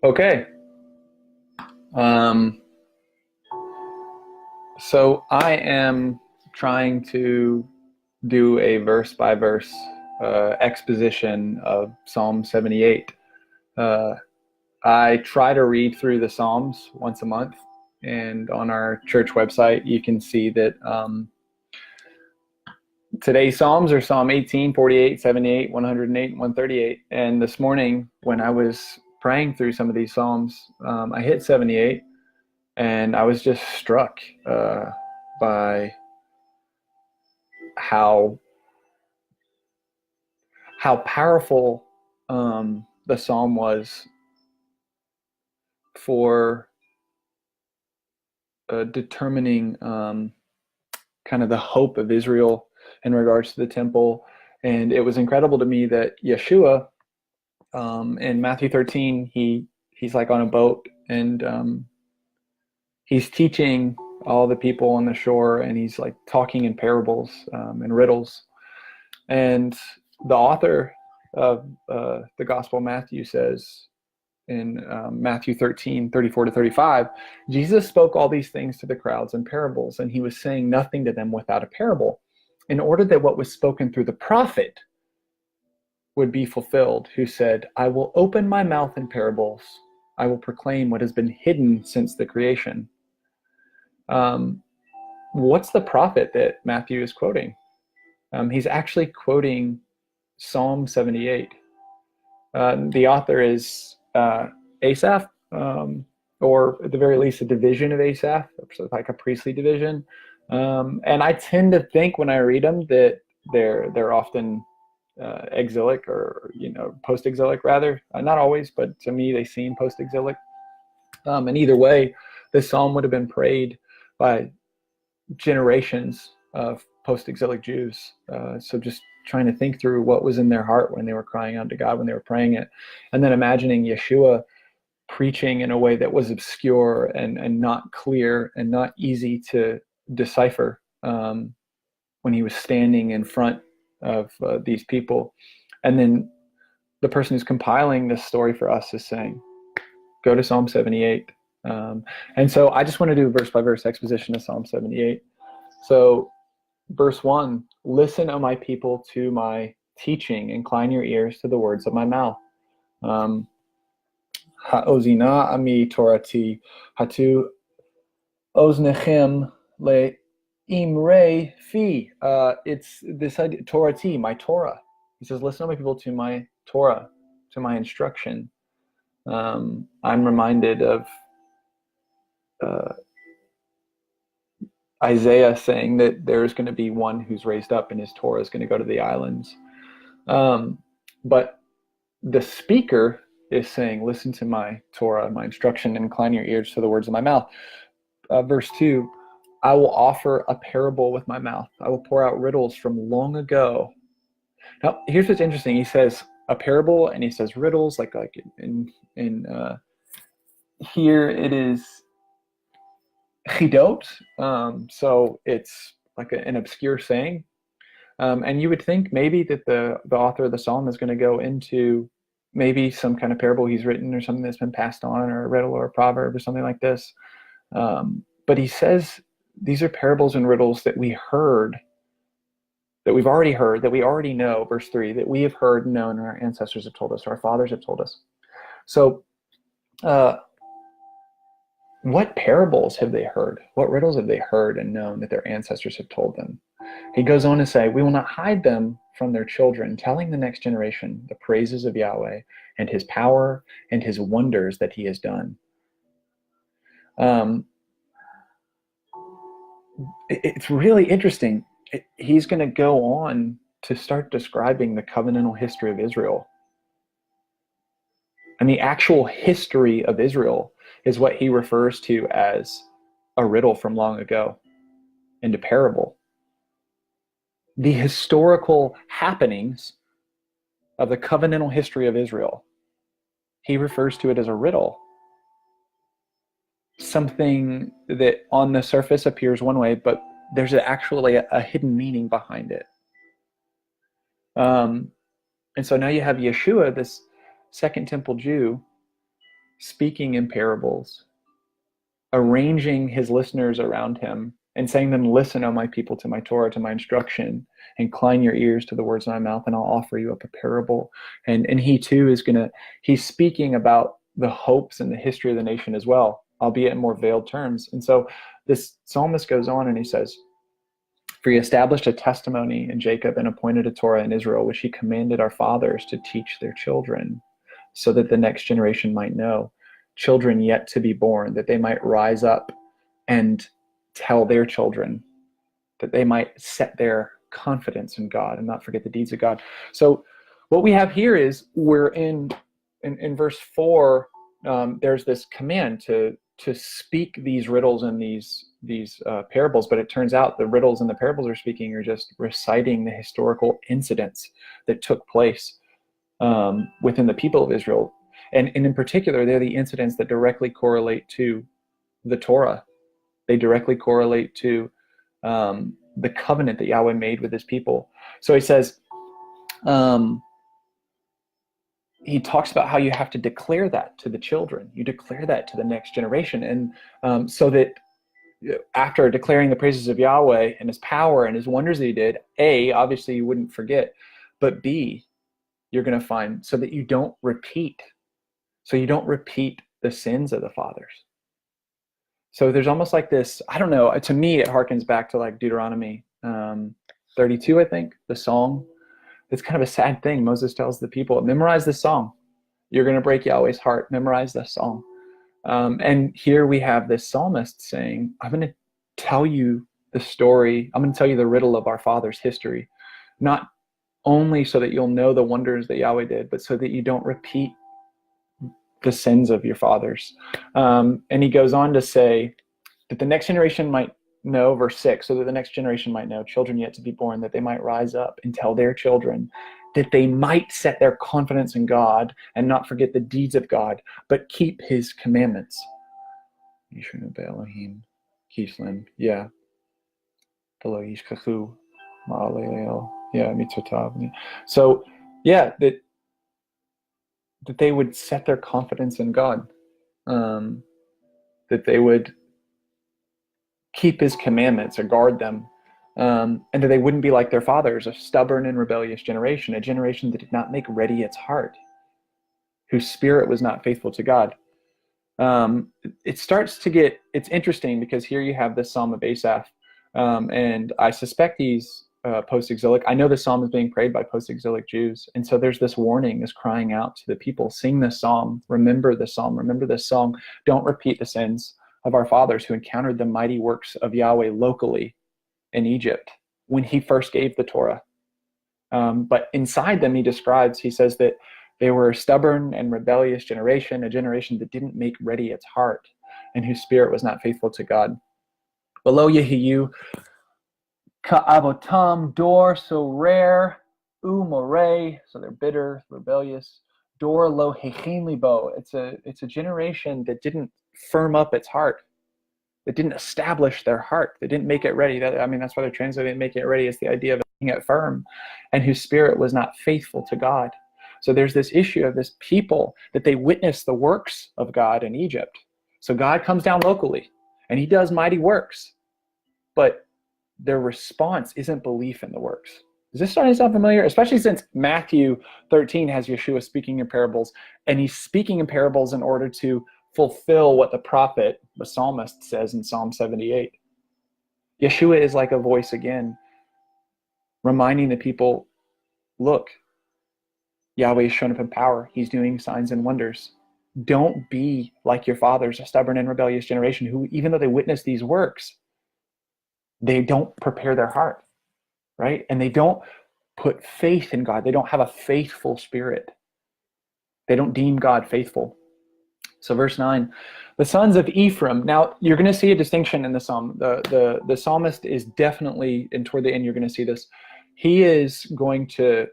Okay. Um, so I am trying to do a verse by verse exposition of Psalm 78. Uh, I try to read through the Psalms once a month, and on our church website, you can see that today's Psalms are Psalm 18, 48, 78, 108, and 138. And this morning, when I was praying through some of these Psalms, I hit 78, and I was just struck by how powerful the psalm was for determining kind of the hope of Israel in regards to the temple. And it was incredible to me that Yeshua in Matthew 13, he's like on a boat, and he's teaching all the people on the shore, and he's like talking in parables and riddles. And the author of the Gospel of Matthew says in Matthew 13, 34 to 35, Jesus spoke all these things to the crowds in parables, and he was saying nothing to them without a parable, in order that what was spoken through the prophet would be fulfilled, who said, I will open my mouth in parables. I will proclaim what has been hidden since the creation. What's the prophet that Matthew is quoting? He's actually quoting Psalm 78. The author is Asaph, or at the very least a division of Asaph, so like a priestly division. And I tend to think when I read them that they're often exilic, or post-exilic rather. Not always, but to me they seem post-exilic. And either way, this psalm would have been prayed by generations of post-exilic Jews. So just trying to think through what was in their heart when they were crying out to God, when they were praying it, and then imagining Yeshua preaching in a way that was obscure and not clear and not easy to decipher when he was standing in front of these people. And then the person who's compiling this story for us is saying, go to Psalm 78. And so I just want to do verse by verse exposition of Psalm 78. So verse 1, listen, O my people, to my teaching. Incline your ears to the words of my mouth. Ha'ozina ami torati, hatu oznechem le imre fi. It's this idea, torati, my Torah. He says, listen, O my people, to my Torah, to my instruction. I'm reminded of Isaiah saying that there's going to be one who's raised up and his Torah is going to go to the islands. But the speaker is saying, listen to my Torah, my instruction, and incline your ears to the words of my mouth. Verse 2, I will offer a parable with my mouth. I will pour out riddles from long ago. Now, here's what's interesting. He says a parable and he says riddles, like in here it is chidot, so it's like an obscure saying, and you would think maybe that the author of the psalm is going to go into maybe some kind of parable he's written, or something that's been passed on, or a riddle or a proverb or something like this, but he says these are parables and riddles that we heard, that we've already heard, that we already know. Verse 3, that we have heard and known, and our ancestors have told us, or our fathers have told us. So what parables have they heard? What riddles have they heard and known that their ancestors have told them? He goes on to say, we will not hide them from their children, telling the next generation the praises of Yahweh and his power and his wonders that he has done. It's really interesting. He's going to go on to start describing the covenantal history of Israel. And the actual history of Israel is what he refers to as a riddle from long ago and a parable. The historical happenings of the covenantal history of Israel, he refers to it as a riddle. Something that on the surface appears one way, but there's actually a hidden meaning behind it. And so now you have Yeshua, this Second Temple Jew, speaking in parables, arranging his listeners around him and saying to them, listen, O my people, to my Torah, to my instruction, incline your ears to the words of my mouth, and I'll offer you up a parable. And he too is he's speaking about the hopes and the history of the nation as well, albeit in more veiled terms. And so this psalmist goes on and he says, for he established a testimony in Jacob and appointed a Torah in Israel, which he commanded our fathers to teach their children, so that the next generation might know, children yet to be born, that they might rise up and tell their children, that they might set their confidence in God and not forget the deeds of God. So what we have here is we're in verse 4, there's this command to speak these riddles and these parables, but it turns out the riddles and the parables are speaking are just reciting the historical incidents that took place within the people of Israel. And in particular, they're the incidents that directly correlate to the Torah. They directly correlate to the covenant that Yahweh made with his people. So he says, he talks about how you have to declare that to the children. You declare that to the next generation. And so that after declaring the praises of Yahweh and his power and his wonders that he did, A, obviously you wouldn't forget, but B, you're going to find so that you don't repeat. So you don't repeat the sins of the fathers. So there's almost like this, I don't know, to me it harkens back to like Deuteronomy 32, I think, the song. It's kind of a sad thing. Moses tells the people, memorize this song. You're going to break Yahweh's heart. Memorize this song. And here we have this psalmist saying, I'm going to tell you the story. I'm going to tell you the riddle of our father's history, not only so that you'll know the wonders that Yahweh did, but so that you don't repeat the sins of your fathers. And he goes on to say that the next generation might know, verse 6, so that the next generation might know, children yet to be born, that they might rise up and tell their children, that they might set their confidence in God and not forget the deeds of God, but keep his commandments. Yeah. So, yeah, that they would set their confidence in God, that they would keep his commandments or guard them, and that they wouldn't be like their fathers, a stubborn and rebellious generation, a generation that did not make ready its heart, whose spirit was not faithful to God. It starts to get, it's interesting because here you have this Psalm of Asaph, and I suspect he's post-exilic. I know the psalm is being prayed by post-exilic Jews. And so there's this warning, this crying out to the people, sing this psalm, remember this psalm, remember this song. Don't repeat the sins of our fathers who encountered the mighty works of Yahweh locally in Egypt when he first gave the Torah. But inside them, he says that they were a stubborn and rebellious generation, a generation that didn't make ready its heart and whose spirit was not faithful to God. Below Yehiyu, Ka'avotam, Dor, so rare, Moray, so they're bitter, rebellious. Dor lo hechin libo. It's a generation that didn't firm up its heart, that didn't establish their heart, that didn't make it ready. That's why they're translating make it ready. It's the idea of making it firm, and whose spirit was not faithful to God. So there's this issue of this people that they witness the works of God in Egypt. So God comes down locally, and he does mighty works, but their response isn't belief in the works. Is this starting to sound familiar? Especially since Matthew 13 has Yeshua speaking in parables, and he's speaking in parables in order to fulfill what the prophet, the psalmist, says in Psalm 78. Yeshua is like a voice again, reminding the people, look, Yahweh has shown up in power. He's doing signs and wonders. Don't be like your fathers, a stubborn and rebellious generation who, even though they witness these works, they don't prepare their heart, right? And they don't put faith in God. They don't have a faithful spirit. They don't deem God faithful. So verse 9, the sons of Ephraim. Now, you're going to see a distinction in the psalm. The psalmist is definitely, and toward the end, you're going to see this. He is going to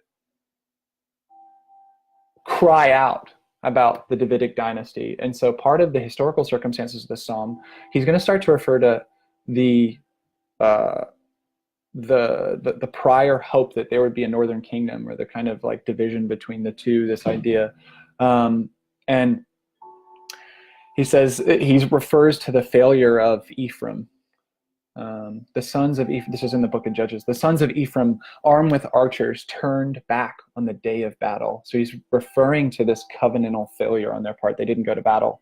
cry out about the Davidic dynasty. And so part of the historical circumstances of the psalm, he's going to start to refer to the prior hope that there would be a northern kingdom, or the kind of like division between the two, this idea. And He says, he refers to the failure of Ephraim. The sons of Ephraim, this is in the book of Judges, the sons of Ephraim, armed with archers, turned back on the day of battle. So he's referring to this covenantal failure on their part. They didn't go to battle.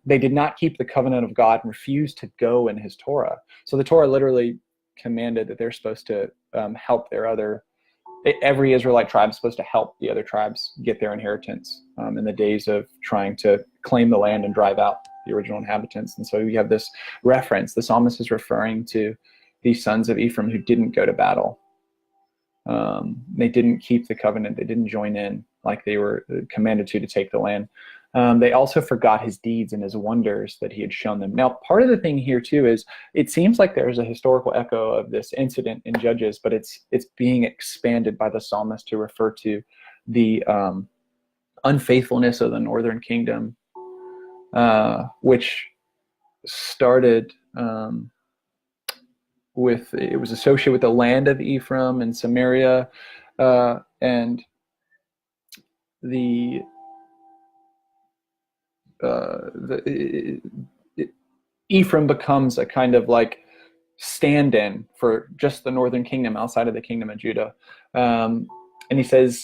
They did not keep the covenant of God and refused to go in his Torah. So the Torah literally commanded that they're supposed to help every Israelite tribe is supposed to help the other tribes get their inheritance in the days of trying to claim the land and drive out the original inhabitants. And so you have this reference. The psalmist is referring to these sons of Ephraim who didn't go to battle. They didn't keep the covenant. They didn't join in like they were commanded to take the land. They also forgot his deeds and his wonders that he had shown them. Now, part of the thing here too is it seems like there's a historical echo of this incident in Judges, but it's being expanded by the psalmist to refer to the unfaithfulness of the northern kingdom, which started it was associated with the land of Ephraim and Samaria, and Ephraim becomes a kind of like stand-in for just the northern kingdom outside of the kingdom of Judah. And he says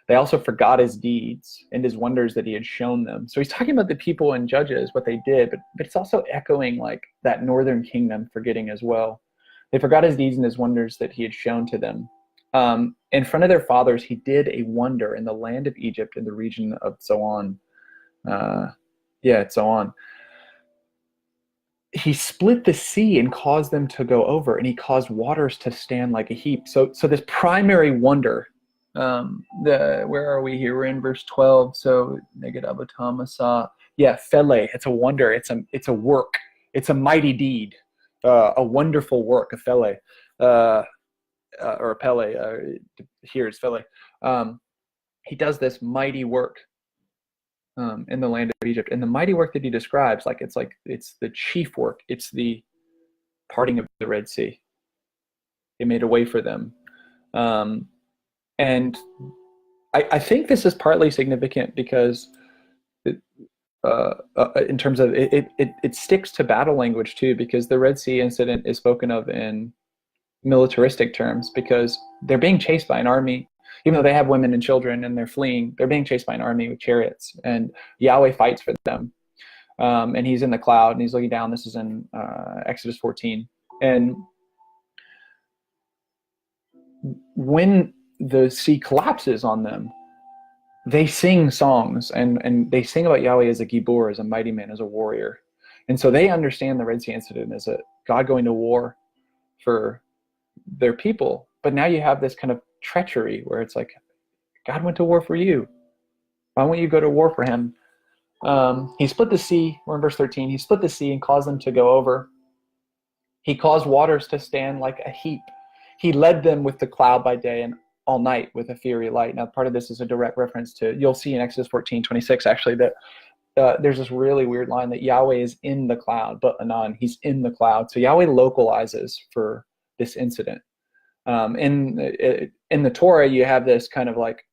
they also forgot his deeds and his wonders that he had shown them. So he's talking about the people in Judges, what they did, but it's also echoing like that northern kingdom forgetting as well. They forgot his deeds and his wonders that he had shown to them. In front of their fathers, he did a wonder in the land of Egypt in the region of Zoan. Zoan. He split the sea and caused them to go over, and he caused waters to stand like a heap. So this primary wonder, where are we here? We're in verse 12. So Negadabatamasa. Phele. It's a wonder. It's a work. It's a mighty deed. A wonderful work, a phele, or a pele. Here it's phele. He does this mighty work in the land of Egypt, and the mighty work that he describes, it's the chief work. It's the parting of the Red Sea. He made a way for them, and I think this is partly significant because in terms of it sticks to battle language too, because the Red Sea incident is spoken of in militaristic terms because they're being chased by an army. Even though they have women and children and they're fleeing, they're being chased by an army with chariots, and Yahweh fights for them. And he's in the cloud and he's looking down. This is in Exodus 14. And when the sea collapses on them, they sing songs and they sing about Yahweh as a Gibor, as a mighty man, as a warrior. And so they understand the Red Sea incident as a God going to war for their people. But now you have this kind of treachery where it's like, God went to war for you. Why won't you go to war for him? He split the sea. We're in verse 13. He split the sea and caused them to go over. He caused waters to stand like a heap. He led them with the cloud by day and all night with a fiery light. Now, part of this is a direct reference to, you'll see in Exodus 14:26, actually, that there's this really weird line that Yahweh is in the cloud, but Anan, he's in the cloud. So Yahweh localizes for this incident. In the Torah, you have this kind of like,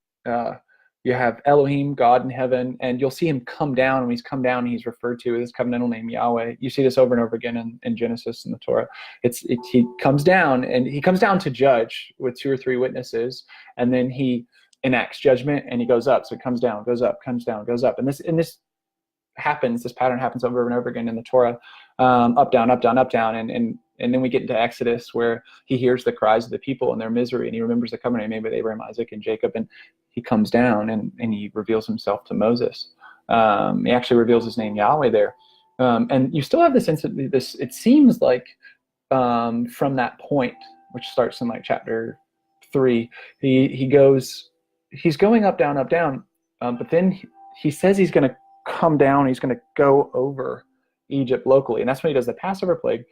you have Elohim, God in heaven, and you'll see him come down. When he's come down, he's referred to as covenantal name Yahweh. You see this over and over again in Genesis and the Torah. He comes down, and he comes down to judge with 2 or 3 witnesses, and then he enacts judgment, and he goes up. So it comes down, goes up, comes down, goes up, and this happens. This pattern happens over and over again in the Torah, up, down, up, down, up, down, and then we get into Exodus where he hears the cries of the people and their misery, and he remembers the covenant he made with Abraham, Isaac, and Jacob, and he comes down and he reveals himself to Moses. He actually reveals his name Yahweh there, and you still have this incident. This, it seems like, from that point, which starts in like chapter 3, he's going up, down, but then he says he's going to come down. He's going to go over Egypt locally, and that's when he does the Passover plague.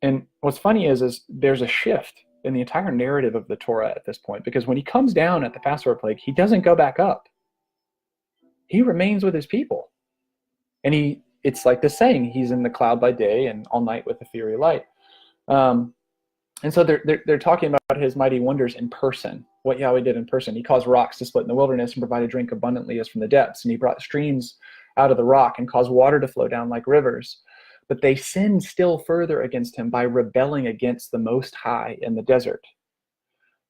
And what's funny is there's a shift in the entire narrative of the Torah at this point, because when he comes down at the Passover plague, he doesn't go back up. He remains with his people. And it's like the saying, he's in the cloud by day and all night with a fiery light. And so they're talking about his mighty wonders in person, what Yahweh did in person. He caused rocks to split in the wilderness and provided drink abundantly as from the depths. And he brought streams out of the rock and cause water to flow down like rivers. But they sinned still further against him by rebelling against the Most High in the desert.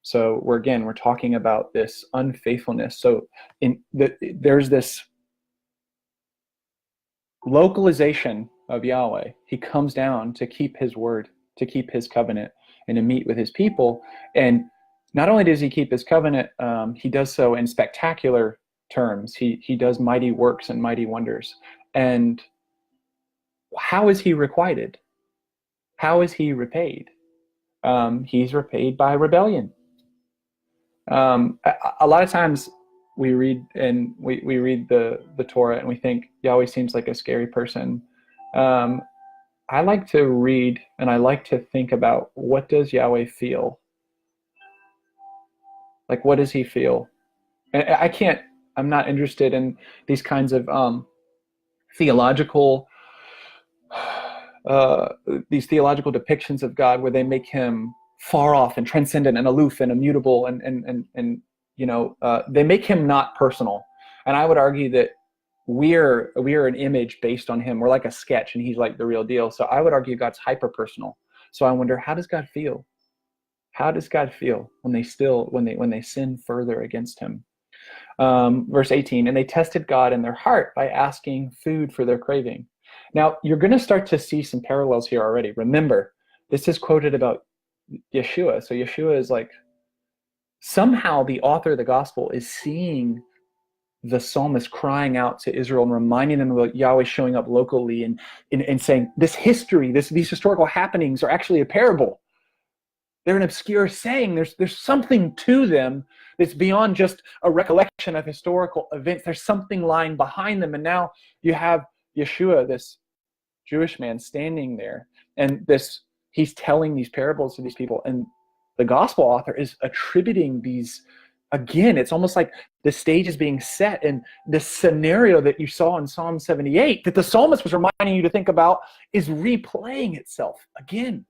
So we're talking about this unfaithfulness. So there's this localization of Yahweh. He comes down to keep his word, to keep his covenant, and to meet with his people. And not only does he keep his covenant, he does so in spectacular terms. He does mighty works and mighty wonders. And how is he requited? How is he repaid? He's repaid by rebellion. A lot of times we read the Torah and we think Yahweh seems like a scary person. I like to read and I like to think about, what does Yahweh feel? Like, what does he feel? And I'm not interested in these kinds of theological depictions of God where they make him far off and transcendent and aloof and immutable and they make him not personal. And I would argue that we're an image based on him. We're like a sketch and he's like the real deal. So I would argue God's hyper personal. So I wonder, how does God feel? How does God feel when they sin further against him? Verse 18, and they tested God in their heart by asking food for their craving. Now, you're going to start to see some parallels here already. Remember, this is quoted about Yeshua. So Yeshua is like, somehow the author of the gospel is seeing the psalmist crying out to Israel and reminding them about Yahweh showing up locally and saying, this history, these historical happenings are actually a parable. They're an obscure saying. There's something to them that's beyond just a recollection of historical events. There's something lying behind them. And now you have Yeshua, this Jewish man, standing there, and he's telling these parables to these people. And the gospel author is attributing these, again, it's almost like the stage is being set, and the scenario that you saw in Psalm 78 that the psalmist was reminding you to think about is replaying itself again.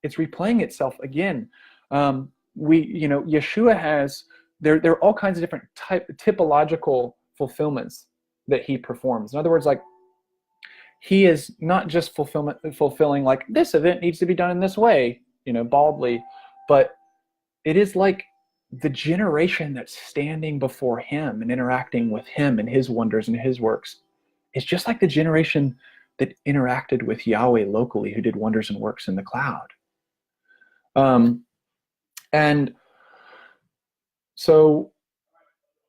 It's replaying itself again. Yeshua has, there are all kinds of different typological fulfillments that he performs. In other words, like, he is not just fulfilling like, this event needs to be done in this way, baldly, but it is like the generation that's standing before him and interacting with him and his wonders and his works is just like the generation that interacted with Yahweh locally, who did wonders and works in the cloud. And so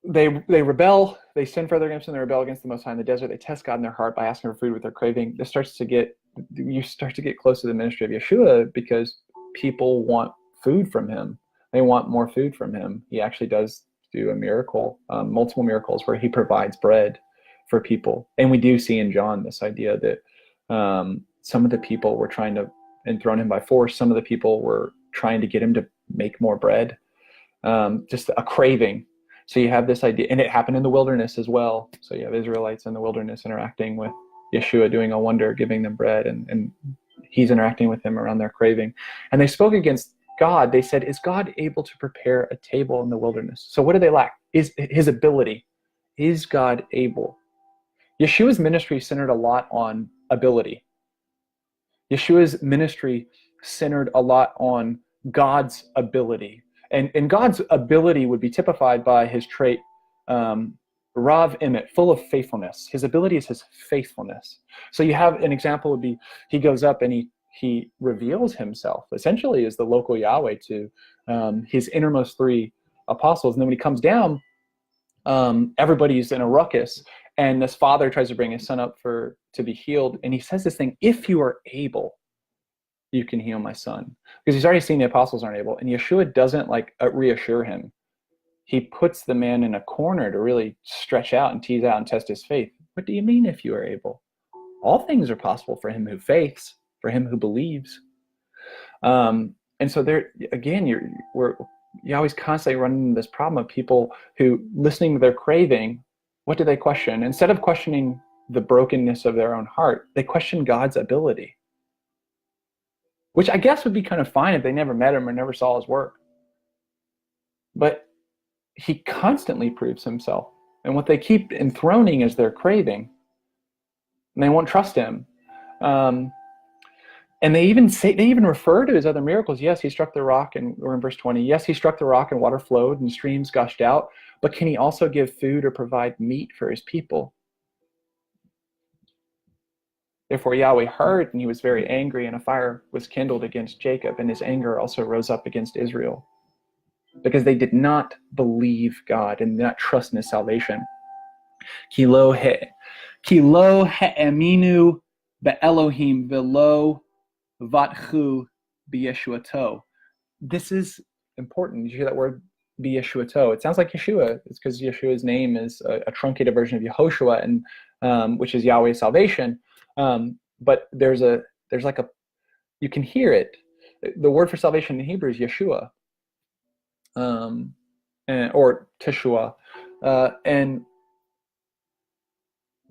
they rebel, they sin further against him, they rebel against the Most High in the desert, they test God in their heart by asking for food with their craving. You start to get close to the ministry of Yeshua because people want food from him. They want more food from him. He actually does do a miracle, multiple miracles where he provides bread for people. And we do see in John this idea that some of the people were trying to enthrone him by force. Some of the people were trying to get him to make more bread, just a craving. So you have this idea, and it happened in the wilderness as well. So you have Israelites in the wilderness interacting with Yeshua, doing a wonder, giving them bread, and he's interacting with them around their craving. And they spoke against God. They said, is God able to prepare a table in the wilderness? So what do they lack? Is his ability. Is God able? Yeshua's ministry centered a lot on ability. Yeshua's ministry centered a lot on God's ability. And God's ability would be typified by his trait, Rav Emet, full of faithfulness. His ability is his faithfulness. So you have an example would be, he goes up and he reveals himself essentially as the local Yahweh to his innermost three apostles. And then when he comes down, everybody's in a ruckus. And this father tries to bring his son up to be healed. And he says this thing, if you are able, you can heal my son. Because he's already seen the apostles aren't able. And Yeshua doesn't reassure him. He puts the man in a corner to really stretch out and tease out and test his faith. What do you mean if you are able? All things are possible for him who faiths, for him who believes. And so there, again, you're always constantly running into this problem of people who, listening to their craving, what do they question? Instead of questioning the brokenness of their own heart, they question God's ability. Which I guess would be kind of fine if they never met him or never saw his work. But he constantly proves himself. And what they keep enthroning is their craving. And they won't trust him. And they even refer to his other miracles. Yes, he struck the rock, and we're in verse 20. Yes, he struck the rock and water flowed and streams gushed out. But can he also give food or provide meat for his people? Therefore Yahweh heard, and he was very angry, and a fire was kindled against Jacob, and his anger also rose up against Israel, because they did not believe God and did not trust in his salvation. Ki lo ha'eminu be'Elohim velo vatchu b'Yeshuato. This is important. Did you hear that word, b'Yeshuato? It sounds like Yeshua. It's because Yeshua's name is a truncated version of Yehoshua, and which is Yahweh's salvation. But there's like a, you can hear it. The word for salvation in Hebrew is Yeshua, or Teshua, and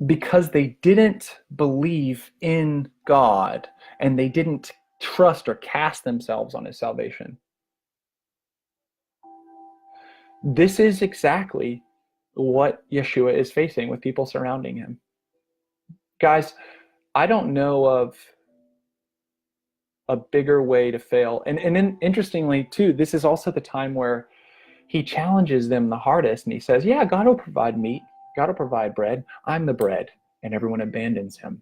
because they didn't believe in God and they didn't trust or cast themselves on his salvation. This is exactly what Yeshua is facing with people surrounding him. Guys, I don't know of a bigger way to fail. And then interestingly too, this is also the time where he challenges them the hardest, and he says, yeah, God will provide meat. God will provide bread. I'm the bread. And everyone abandons him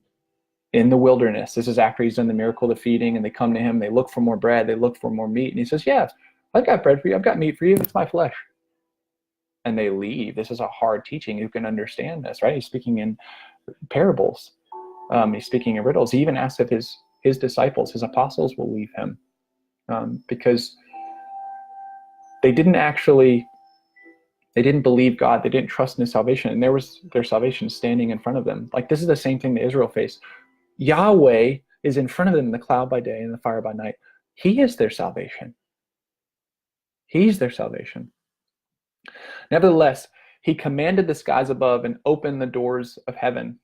in the wilderness. This is after he's done the miracle of feeding, and they come to him. They look for more bread. They look for more meat. And he says, yeah, I've got bread for you. I've got meat for you. It's my flesh. And they leave. This is a hard teaching. Who can understand this, right? He's speaking in parables. He's speaking in riddles. He even asks if his disciples, his apostles, will leave him, because they didn't believe God. They didn't trust in his salvation. And there was their salvation standing in front of them. Like, this is the same thing that Israel faced. Yahweh is in front of them in the cloud by day and the fire by night. He is their salvation. He's their salvation. Nevertheless, he commanded the skies above and opened the doors of heaven.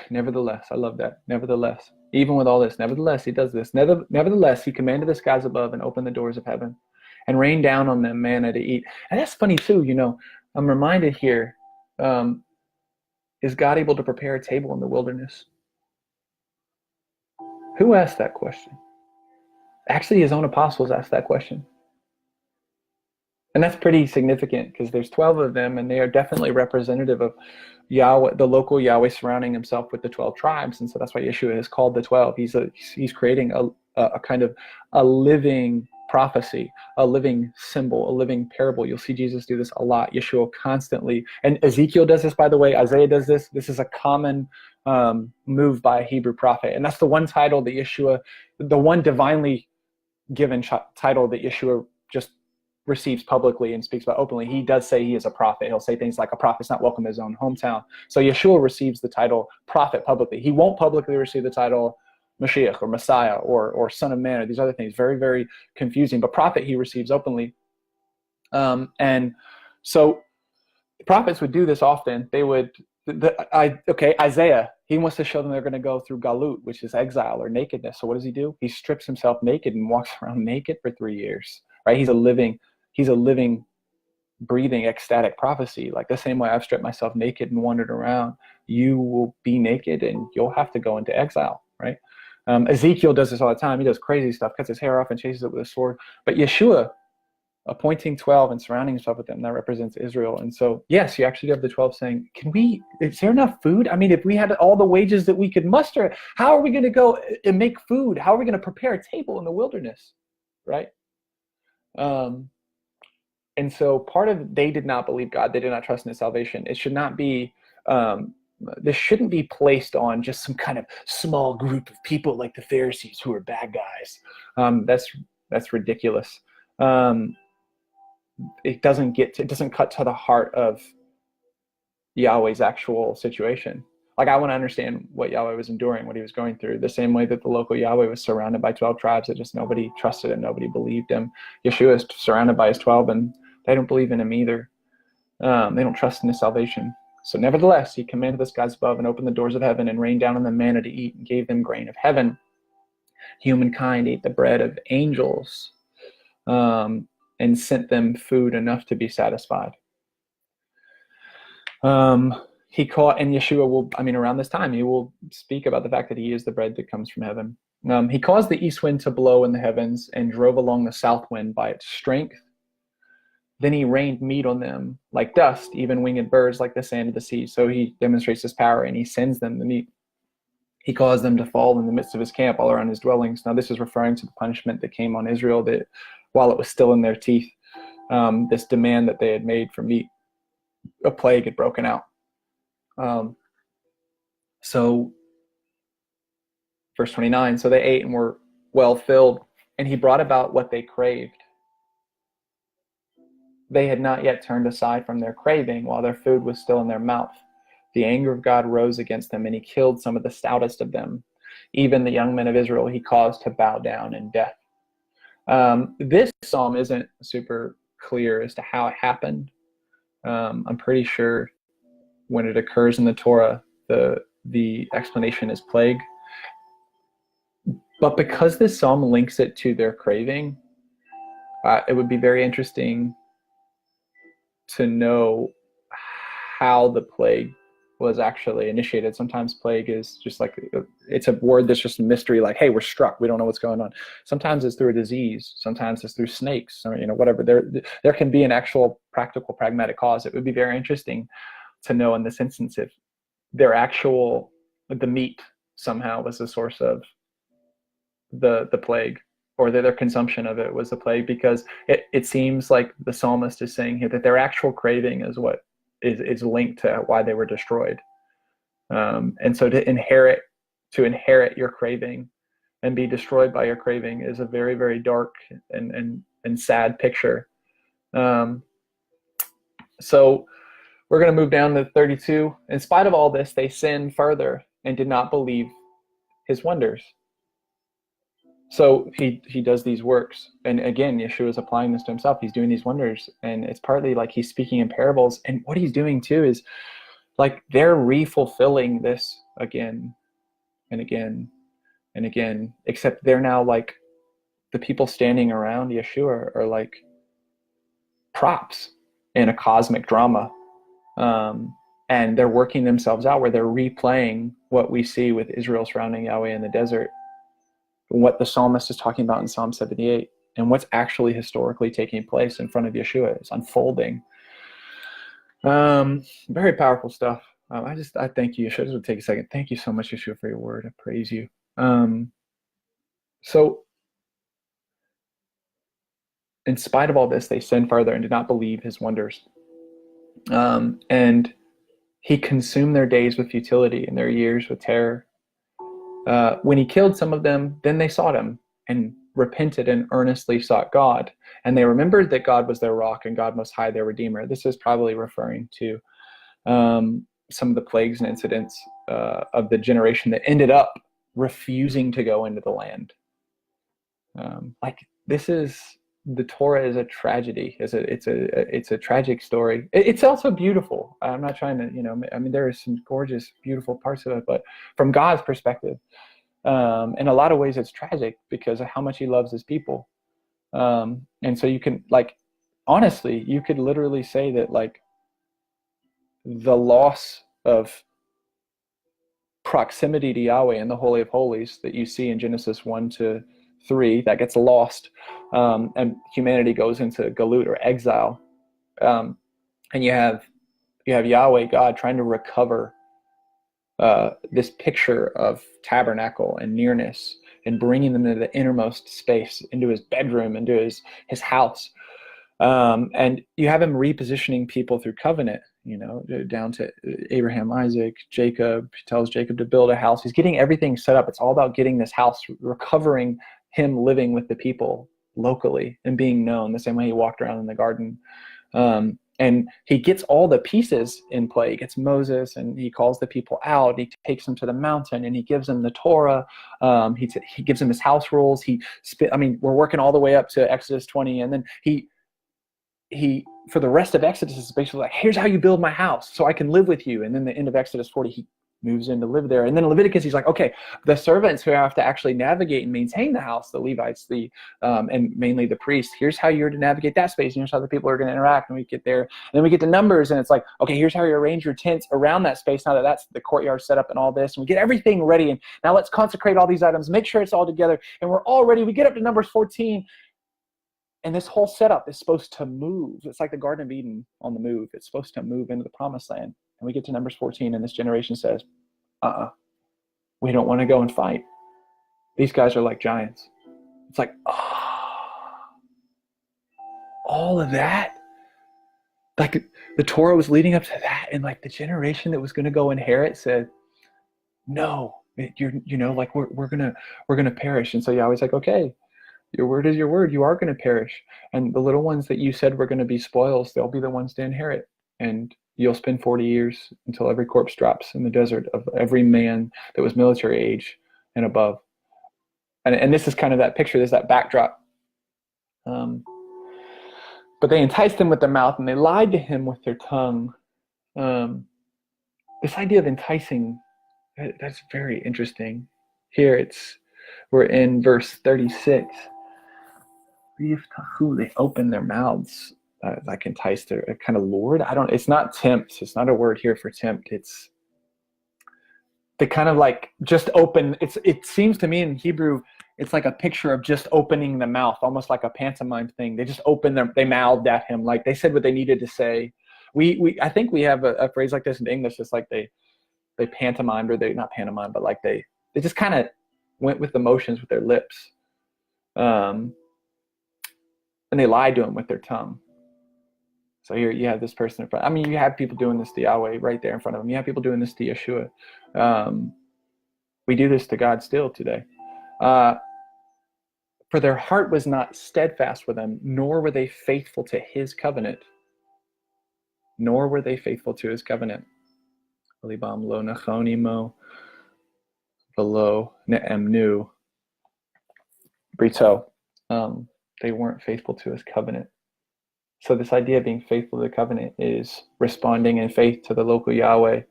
Nevertheless, I love that. Nevertheless, even with all this, nevertheless, he does this. Nevertheless, he commanded the skies above and opened the doors of heaven and rained down on them manna to eat. And that's funny too, I'm reminded here, is God able to prepare a table in the wilderness? Who asked that question? Actually, his own apostles asked that question. And that's pretty significant, because there's 12 of them, and they are definitely representative of Yahweh, the local Yahweh surrounding himself with the 12 tribes. And so that's why Yeshua is called the 12. He's creating a kind of a living prophecy, a living symbol, a living parable. You'll see Jesus do this a lot. Yeshua constantly, and Ezekiel does this, by the way. Isaiah does this. This is a common move by a Hebrew prophet. And that's the one title that Yeshua, the one divinely given title that Yeshua just receives publicly and speaks about openly. He does say he is a prophet. He'll say things like, a prophet's not welcome in his own hometown. So Yeshua receives the title prophet publicly. He won't publicly receive the title Mashiach or Messiah or Son of Man or these other things. Very, very confusing. But prophet he receives openly. And so the prophets would do this often. They would, Isaiah, he wants to show them they're going to go through galut, which is exile or nakedness. So what does he do? He strips himself naked and walks around naked for 3 years, right? He's a living, breathing, ecstatic prophecy. Like the same way I've stripped myself naked and wandered around, you will be naked and you'll have to go into exile, right? Ezekiel does this all the time. He does crazy stuff, cuts his hair off and chases it with a sword. But Yeshua, appointing 12 and surrounding himself with them, that represents Israel. And so, yes, you actually have the 12 saying, is there enough food? I mean, if we had all the wages that we could muster, how are we going to go and make food? How are we going to prepare a table in the wilderness, right? And so part of, they did not believe God. They did not trust in his salvation. It should not be, this shouldn't be placed on just some kind of small group of people like the Pharisees who are bad guys. That's ridiculous. It doesn't cut to the heart of Yahweh's actual situation. Like, I want to understand what Yahweh was enduring, what he was going through, the same way that the local Yahweh was surrounded by 12 tribes that just nobody trusted and nobody believed him. Yeshua is surrounded by his 12 and they don't believe in him either. They don't trust in his salvation. So nevertheless, he commanded the skies above and opened the doors of heaven and rained down on them manna to eat and gave them grain of heaven. Humankind ate the bread of angels, and sent them food enough to be satisfied. He caught, and Yeshua will, around this time, he will speak about the fact that he is the bread that comes from heaven. He caused the east wind to blow in the heavens and drove along the south wind by its strength. Then he rained meat on them like dust, even winged birds like the sand of the sea. So he demonstrates his power, and he sends them the meat. He caused them to fall in the midst of his camp all around his dwellings. Now this is referring to the punishment that came on Israel, that while it was still in their teeth, this demand that they had made for meat, a plague had broken out. So verse 29, so they ate and were well filled, and he brought about what they craved. They had not yet turned aside from their craving while their food was still in their mouth. The anger of God rose against them, and he killed some of the stoutest of them. Even the young men of Israel he caused to bow down in death. This psalm isn't super clear as to how it happened. I'm pretty sure when it occurs in the Torah, the explanation is plague. But because this psalm links it to their craving, it would be very interesting to know how the plague was actually initiated. Sometimes plague is just like, it's a word that's just a mystery, like, hey, we're struck, we don't know what's going on. Sometimes it's through a disease, sometimes it's through snakes, or, whatever. There can be an actual practical, pragmatic cause. It would be very interesting to know in this instance if the meat somehow was the source of the plague, or that their consumption of it was the plague, because it seems like the psalmist is saying here that their actual craving is what is linked to why they were destroyed. And so to inherit your craving and be destroyed by your craving is a very, very dark and sad picture. So we're going to move down to 32. In spite of all this, they sinned further and did not believe his wonders. So he does these works. And again, Yeshua is applying this to himself. He's doing these wonders. And it's partly like he's speaking in parables. And what he's doing too is like they're re-fulfilling this again and again and again, except they're now like the people standing around Yeshua are like props in a cosmic drama. And they're working themselves out where they're replaying what we see with Israel surrounding Yahweh in the desert, what the psalmist is talking about in Psalm 78, and what's actually historically taking place in front of Yeshua is unfolding. Very powerful stuff. I thank you, Yeshua. This would take a second. Thank you so much, Yeshua, for your word. I praise you. So in spite of all this, they sinned further and did not believe his wonders. And he consumed their days with futility and their years with terror. When he killed some of them, then they sought him and repented and earnestly sought God. And they remembered that God was their rock and God Most High their Redeemer. This is probably referring to some of the plagues and incidents of the generation that ended up refusing to go into the land. The Torah is a tragedy. It's a tragic story. It's also beautiful. I'm not trying to, there are some gorgeous, beautiful parts of it, but from God's perspective, in a lot of ways, it's tragic because of how much he loves his people. And so you can, honestly, you could literally say that, the loss of proximity to Yahweh in the Holy of Holies that you see in Genesis 1-3, that gets lost, and humanity goes into galut or exile, and you have Yahweh, God, trying to recover this picture of tabernacle and nearness and bringing them into the innermost space, into his bedroom, into his house, and you have him repositioning people through covenant, down to Abraham, Isaac, Jacob. He tells Jacob to build a house. He's getting everything set up. It's all about getting this house, recovering him living with the people locally and being known the same way he walked around in the garden. And he gets all the pieces in play. He gets Moses and he calls the people out. He takes them to the mountain and he gives them the Torah. He gives them his house rules. We're working all the way up to Exodus 20. And then he for the rest of Exodus is basically like, here's how you build my house so I can live with you. And then the end of Exodus 40, he moves in to live there. And then in Leviticus, he's like, okay, the servants who have to actually navigate and maintain the house, the Levites, and mainly the priests, here's how you're to navigate that space, and here's how the people are going to interact. And we get there, and then we get to Numbers, and it's like, okay, here's how you arrange your tents around that space now that that's the courtyard set up and all this. And we get everything ready, and now let's consecrate all these items, make sure it's all together, and we're all ready. We get up to Numbers 14, and this whole setup is supposed to move. It's like the Garden of Eden on the move. It's supposed to move into the promised land. And we get to Numbers 14, and this generation says, we don't want to go and fight. These guys are like giants. It's like, all of that? Like the Torah was leading up to that, and like the generation that was going to go inherit said, no, like we're gonna perish. And so Yahweh's like, okay, your word is your word. You are going to perish. And the little ones that you said were going to be spoils, they'll be the ones to inherit. And you'll spend 40 years until every corpse drops in the desert of every man that was military age and above. And this is kind of that picture. There's that backdrop. But they enticed him with their mouth, and they lied to him with their tongue. This idea of enticing, that's very interesting. Here we're in verse 36. They open their mouths like entice their kind of Lord. It's not tempt. It's not a word here for tempt. It's they kind of like just open. It seems to me in Hebrew, it's like a picture of just opening the mouth, almost like a pantomime thing. They just they mouthed at him. Like they said what they needed to say. I think we have a phrase like this in English. It's like they pantomimed, or they not pantomime, but like they just kind of went with the motions with their lips. And they lied to him with their tongue. So here you have this person in front. I mean, you have people doing this to Yahweh right there in front of them. You have people doing this to Yeshua. We do this to God still today. For their heart was not steadfast with them, nor were they faithful to his covenant. Nor were they faithful to his covenant. Libam lo nachonimo velo ne'emnu brito. They weren't faithful to his covenant. So this idea of being faithful to the covenant is responding in faith to the local Yahweh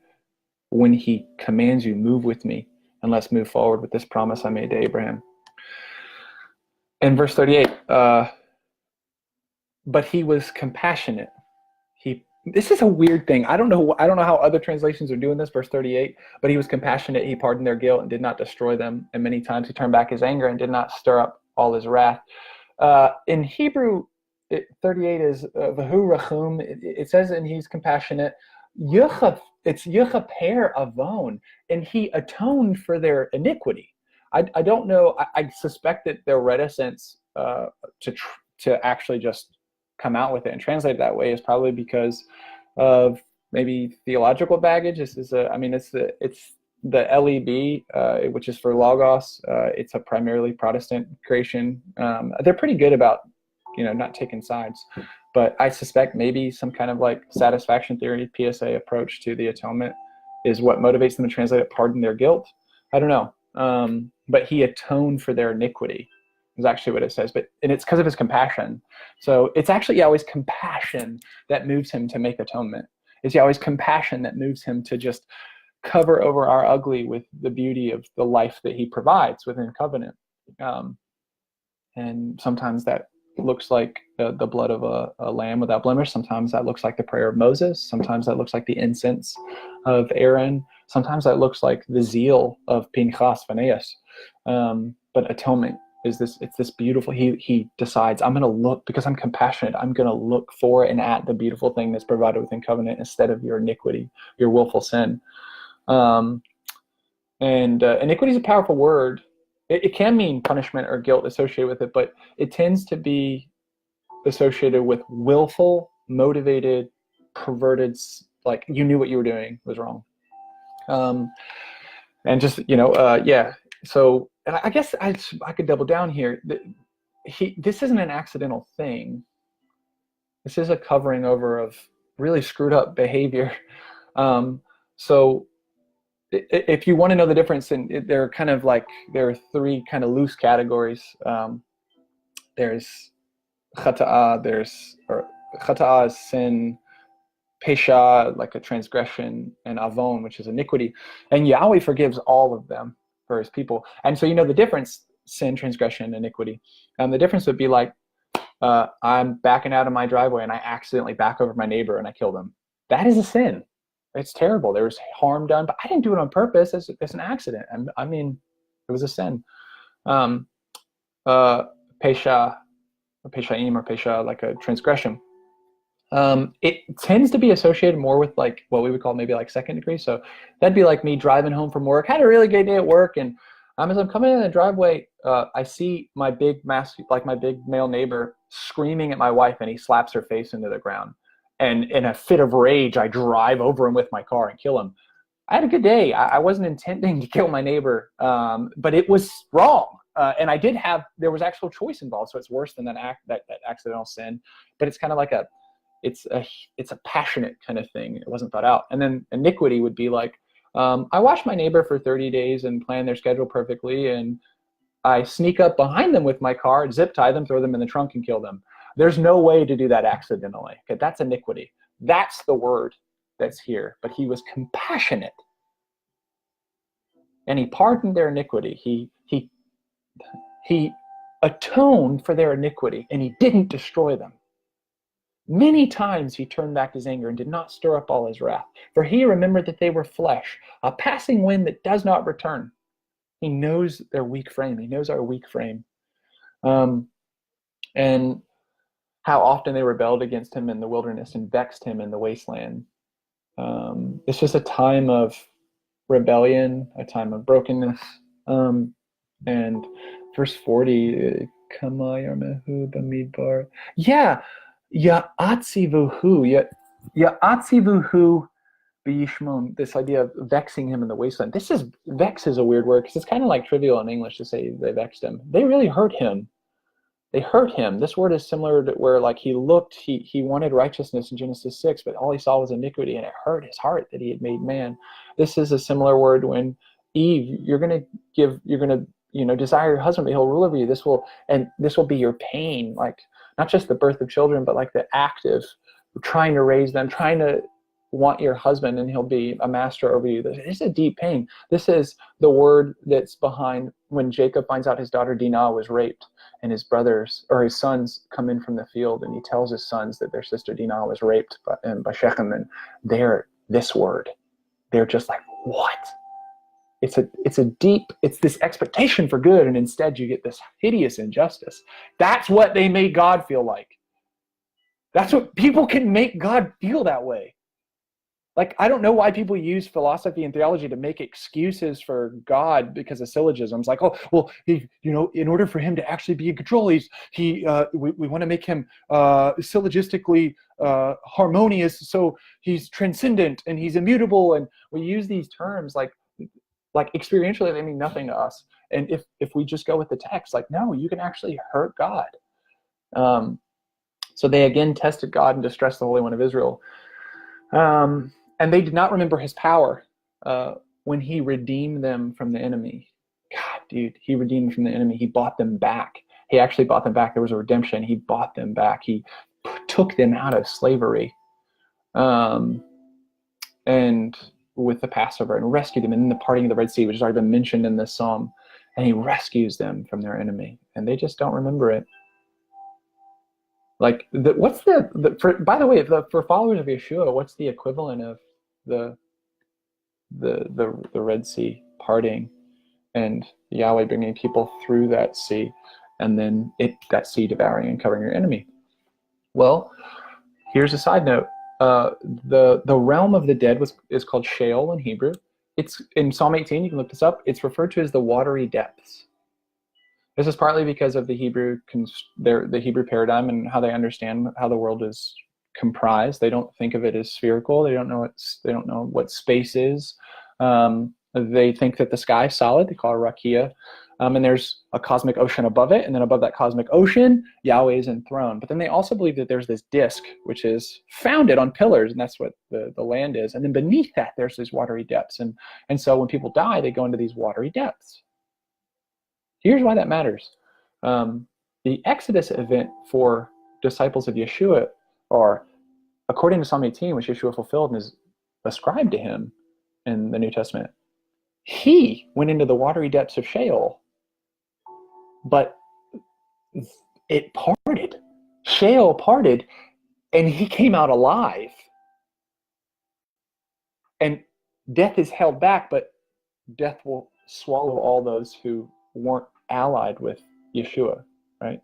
when he commands you, move with me, and let's move forward with this promise I made to Abraham. In verse 38, but he was compassionate. This is a weird thing. I don't know how other translations are doing this. Verse 38, but he was compassionate. He pardoned their guilt and did not destroy them. And many times he turned back his anger and did not stir up all his wrath. In Hebrew, 38 is v'hu rachum. It says, and he's compassionate. It's yechaper avon, and he atoned for their iniquity. I don't know. I suspect that their reticence to actually just come out with it and translate it that way is probably because of maybe theological baggage. It's the LEB, which is for Logos. It's a primarily Protestant creation. They're pretty good about, not taking sides, but I suspect maybe some kind of like satisfaction theory, PSA approach to the atonement is what motivates them to translate it, pardon their guilt. I don't know. But he atoned for their iniquity is actually what it says, and it's because of his compassion. So it's actually Yahweh's compassion that moves him to make atonement. It's Yahweh's compassion that moves him to just cover over our ugly with the beauty of the life that he provides within covenant. And sometimes that looks like the blood of a lamb without blemish. Sometimes that looks like the prayer of Moses. Sometimes that looks like the incense of Aaron. Sometimes that looks like the zeal of Pinchas Phaneas. But atonement is it's this beautiful, he decides, I'm going to look, because I'm compassionate, I'm going to look for and at the beautiful thing that's provided within covenant instead of your iniquity, your willful sin. And iniquity is a powerful word. It can mean punishment or guilt associated with it, but it tends to be associated with willful, motivated, perverted, like you knew what you were doing was wrong. And just, yeah. So, and I guess I could double down here. This isn't an accidental thing. This is a covering over of really screwed up behavior. So if you want to know the difference, there are three kind of loose categories. There's chata'ah, chata'ah is sin, pesha, like a transgression, and avon, which is iniquity. And Yahweh forgives all of them for his people. And so, the difference, sin, transgression, iniquity. The difference would be like, I'm backing out of my driveway and I accidentally back over my neighbor and I kill them. That is a sin. It's terrible. There was harm done, but I didn't do it on purpose. It's an accident. I mean, it was a sin. Pesha, peshaim, or pesha, like a transgression. It tends to be associated more with like what we would call maybe like second degree. So that'd be like me driving home from work, had a really good day at work, and as I'm coming in the driveway, I see my big male neighbor screaming at my wife, and he slaps her face into the ground. And in a fit of rage, I drive over him with my car and kill him. I had a good day. I wasn't intending to kill my neighbor, but it was wrong. And there was actual choice involved. So it's worse than that accidental sin, but it's kind of like it's a passionate kind of thing. It wasn't thought out. And then iniquity would be like, I watch my neighbor for 30 days and plan their schedule perfectly, and I sneak up behind them with my car, zip tie them, throw them in the trunk, and kill them. There's no way to do that accidentally. Okay, that's iniquity. That's the word that's here. But he was compassionate, and he pardoned their iniquity. He atoned for their iniquity, and he didn't destroy them. Many times he turned back his anger and did not stir up all his wrath, for he remembered that they were flesh, a passing wind that does not return. He knows their weak frame. He knows our weak frame. And how often they rebelled against him in the wilderness and vexed him in the wasteland. It's just a time of rebellion, a time of brokenness. And verse 40, yeah, Ya'atzivuhu b'yishmon, this idea of vexing him in the wasteland. Vex is a weird word because it's kind of like trivial in English to say they vexed him. They really hurt him. They hurt him. This word is similar to where like he wanted righteousness in Genesis 6, but all he saw was iniquity, and it hurt his heart that he had made man. This is a similar word when Eve, you're going to desire your husband, but he'll rule over you. This will be your pain, like not just the birth of children, but like the act of trying to raise them, trying to want your husband, and he'll be a master over you. This is a deep pain. This is the word that's behind when Jacob finds out his daughter Dinah was raped, and his brothers or his sons come in from the field, and he tells his sons that their sister Dinah was raped by Shechem, and they're this just like, what? It's this expectation for good, and instead you get this hideous injustice. That's what they made God feel like. That's what people can make God feel that way. Like, I don't know why people use philosophy and theology to make excuses for God because of syllogisms. Like, oh, well, in order for him to actually be in control, we want to make him syllogistically harmonious, so he's transcendent and he's immutable. And we use these terms like experientially, they mean nothing to us. And if we just go with the text, like, no, you can actually hurt God. So they again tested God and distressed the Holy One of Israel. And they did not remember his power when he redeemed them from the enemy. God, dude, he redeemed them from the enemy. He bought them back. He actually bought them back. There was a redemption. He bought them back. He took them out of slavery. And with the Passover, and rescued them in the parting of the Red Sea, which has already been mentioned in this psalm. And he rescues them from their enemy. And they just don't remember it. Like, by the way, for followers of Yeshua, what's the equivalent of the Red Sea parting and Yahweh bringing people through that sea, and then that sea devouring and covering your enemy? Well, here's a side note. The realm of the dead is called Sheol in Hebrew. It's in Psalm 18. You can look this up. It's referred to as the watery depths. This is partly because of the Hebrew paradigm and how they understand how the world is comprised. They don't think of it as spherical. They don't know what space is. They think that the sky is solid. They call it rakia. And there's a cosmic ocean above it, and then above that cosmic ocean, Yahweh is enthroned. But then they also believe that there's this disk, which is founded on pillars, and that's what the land is. And then beneath that, there's these watery depths. And so when people die, they go into these watery depths. Here's why that matters. The Exodus event for disciples of Yeshua are according to Psalm 18, which Yeshua fulfilled and is ascribed to him in the New Testament, he went into the watery depths of Sheol, but it parted. Sheol parted, and he came out alive. And death is held back, but death will swallow all those who weren't allied with Yeshua, right?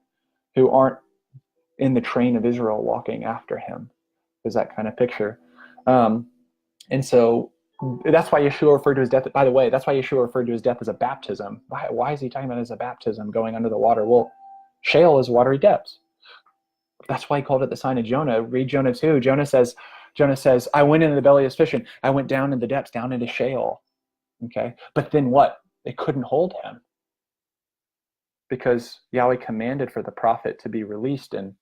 Who aren't in the train of Israel walking after him. There's that kind of picture. And so that's why Yeshua referred to his death. By the way, that's why Yeshua referred to his death as a baptism. Why is he talking about it as a baptism, going under the water? Well, Sheol is watery depths. That's why he called it the sign of Jonah. Read Jonah 2. Jonah says, I went into the belly of this fish, and I went down in the depths, down into Sheol. Okay? But then what? It couldn't hold him. Because Yahweh commanded for the prophet to be released, and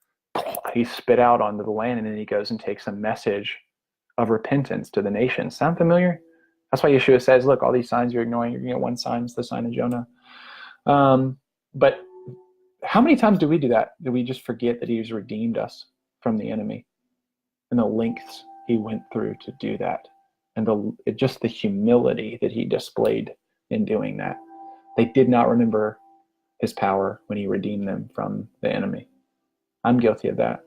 he spit out onto the land, and then he goes and takes a message of repentance to the nations. Sound familiar? That's why Yeshua says, look, all these signs you're ignoring, you're going to get one sign, it's the sign of Jonah. But how many times do we do that? Do we just forget that he's redeemed us from the enemy and the lengths he went through to do that, and just the humility that he displayed in doing that? They did not remember his power when he redeemed them from the enemy. I'm guilty of that.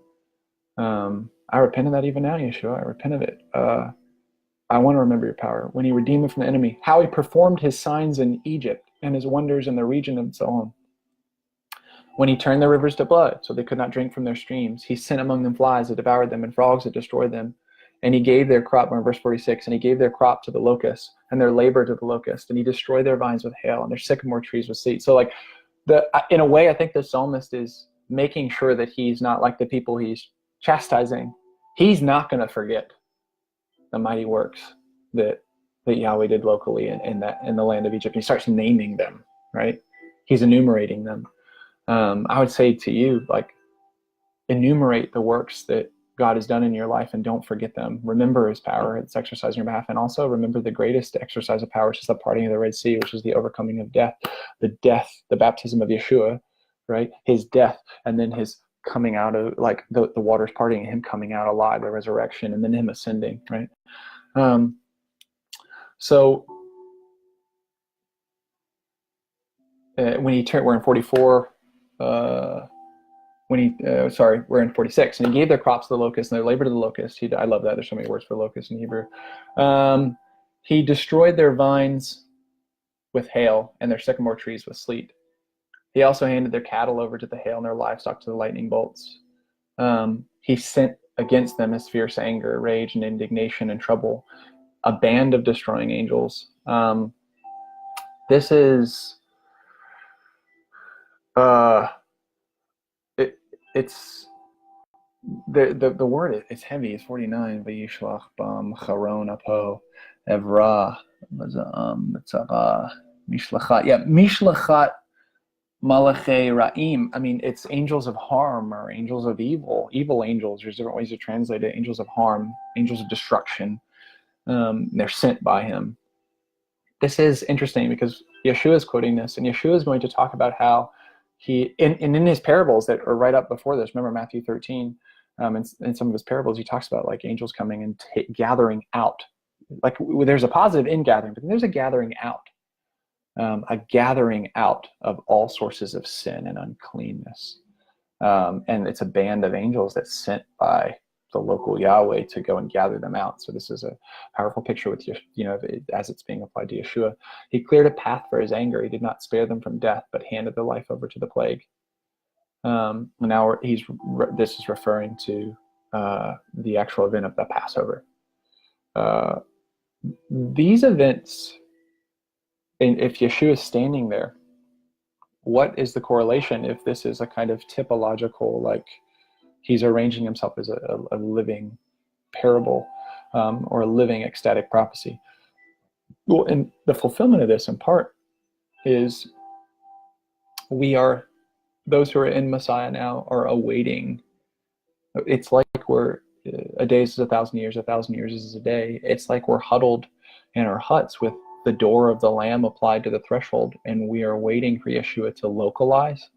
I repent of that even now, Yeshua. I repent of it. I want to remember your power. When he redeemed me from the enemy, how he performed his signs in Egypt and his wonders in the region and so on. When he turned the rivers to blood so they could not drink from their streams, he sent among them flies that devoured them and frogs that destroyed them. And he gave their crop, in verse 46, and he gave their crop to the locust and their labor to the locust, and he destroyed their vines with hail and their sycamore trees with sleet. So like, in a way, I think the psalmist is making sure that he's not like the people he's chastising. He's not going to forget the mighty works that Yahweh did locally in the land of Egypt. He starts naming them, right? He's enumerating them. I would say to you, like, enumerate the works that God has done in your life and don't forget them. Remember his power, it's exercised on your behalf, and also remember the greatest exercise of power, which is the parting of the Red Sea, which is the overcoming of death, the baptism of Yeshua, right? His death, and then his coming out of, like, the waters parting and him coming out alive, the resurrection, and then him ascending, right? So when he turned, we're in 44. We're in 46, and he gave their crops to the locust and their labor to the locust. I love that. There's so many words for locust in Hebrew. He destroyed their vines with hail and their sycamore trees with sleet. He also handed their cattle over to the hail and their livestock to the lightning bolts. He sent against them his fierce anger, rage, and indignation and trouble, a band of destroying angels. This is it's the word is heavy. It's 49. Vayishlach bam charon apo evra mitzara mishlachat. Yeah, mishlachat malachei ra'im. I mean, it's angels of harm or angels of evil. Evil angels. There's different ways to translate it. Angels of harm, angels of destruction. They're sent by him. This is interesting because Yeshua is quoting this, and Yeshua is going to talk about how he, in his parables that are right up before this, remember Matthew 13, in some of his parables, he talks about like angels coming and gathering out. Like there's a positive in gathering, but there's a gathering out of all sources of sin and uncleanness. And it's a band of angels that's sent by the local Yahweh to go and gather them out. So this is a powerful picture with, as it's being applied to Yeshua. He cleared a path for his anger. He did not spare them from death, but handed their life over to the plague. Now this is referring to the actual event of the Passover. These events, and if Yeshua is standing there, what is the correlation if this is a kind of typological, like, he's arranging himself as a living parable or a living ecstatic prophecy? Well, and the fulfillment of this in part is those who are in Messiah now are awaiting. It's like a day is 1,000 years, 1,000 years is a day. It's like we're huddled in our huts with the door of the Lamb applied to the threshold, and we are waiting for Yeshua to localize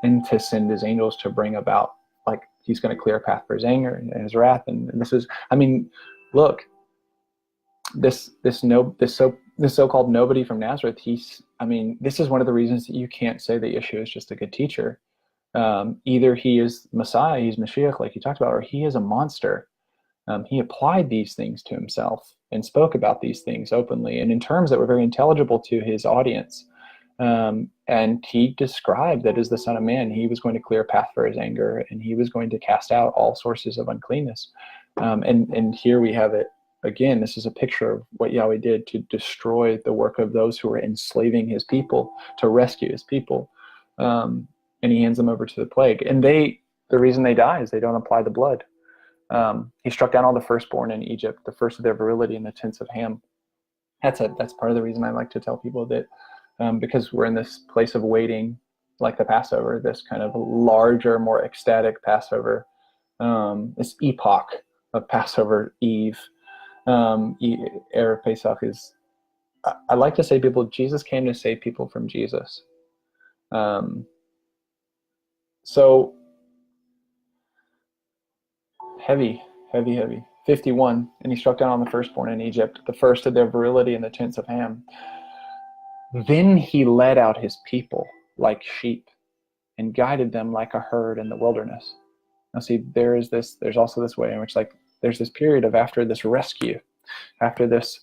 and to send his angels to bring about, like, he's going to clear a path for his anger and his wrath. And this is, I mean, look, this so-called nobody from Nazareth, this is one of the reasons that you can't say that Yeshua is just a good teacher. Either he is Messiah, he's Mashiach, like you talked about, or he is a monster. He applied these things to himself and spoke about these things openly and in terms that were very intelligible to his audience. And he described that as the Son of Man, he was going to clear a path for his anger, and he was going to cast out all sources of uncleanness. And here we have it again. This is a picture of what Yahweh did to destroy the work of those who were enslaving his people, to rescue his people. And he hands them over to the plague. And the reason they die is they don't apply the blood. He struck down all the firstborn in Egypt, the first of their virility in the tents of Ham. That's part of the reason I like to tell people that, because we're in this place of waiting, like the Passover, this kind of larger, more ecstatic Passover, this epoch of Passover Eve, Erev Pesach is, I like to say Jesus came to save people from Jesus. So heavy. 51, and he struck down on the firstborn in Egypt, the first of their virility in the tents of Ham. Then he led out his people like sheep and guided them like a herd in the wilderness. Now see, there's also this way in which, like, there's this period of, after this rescue, after this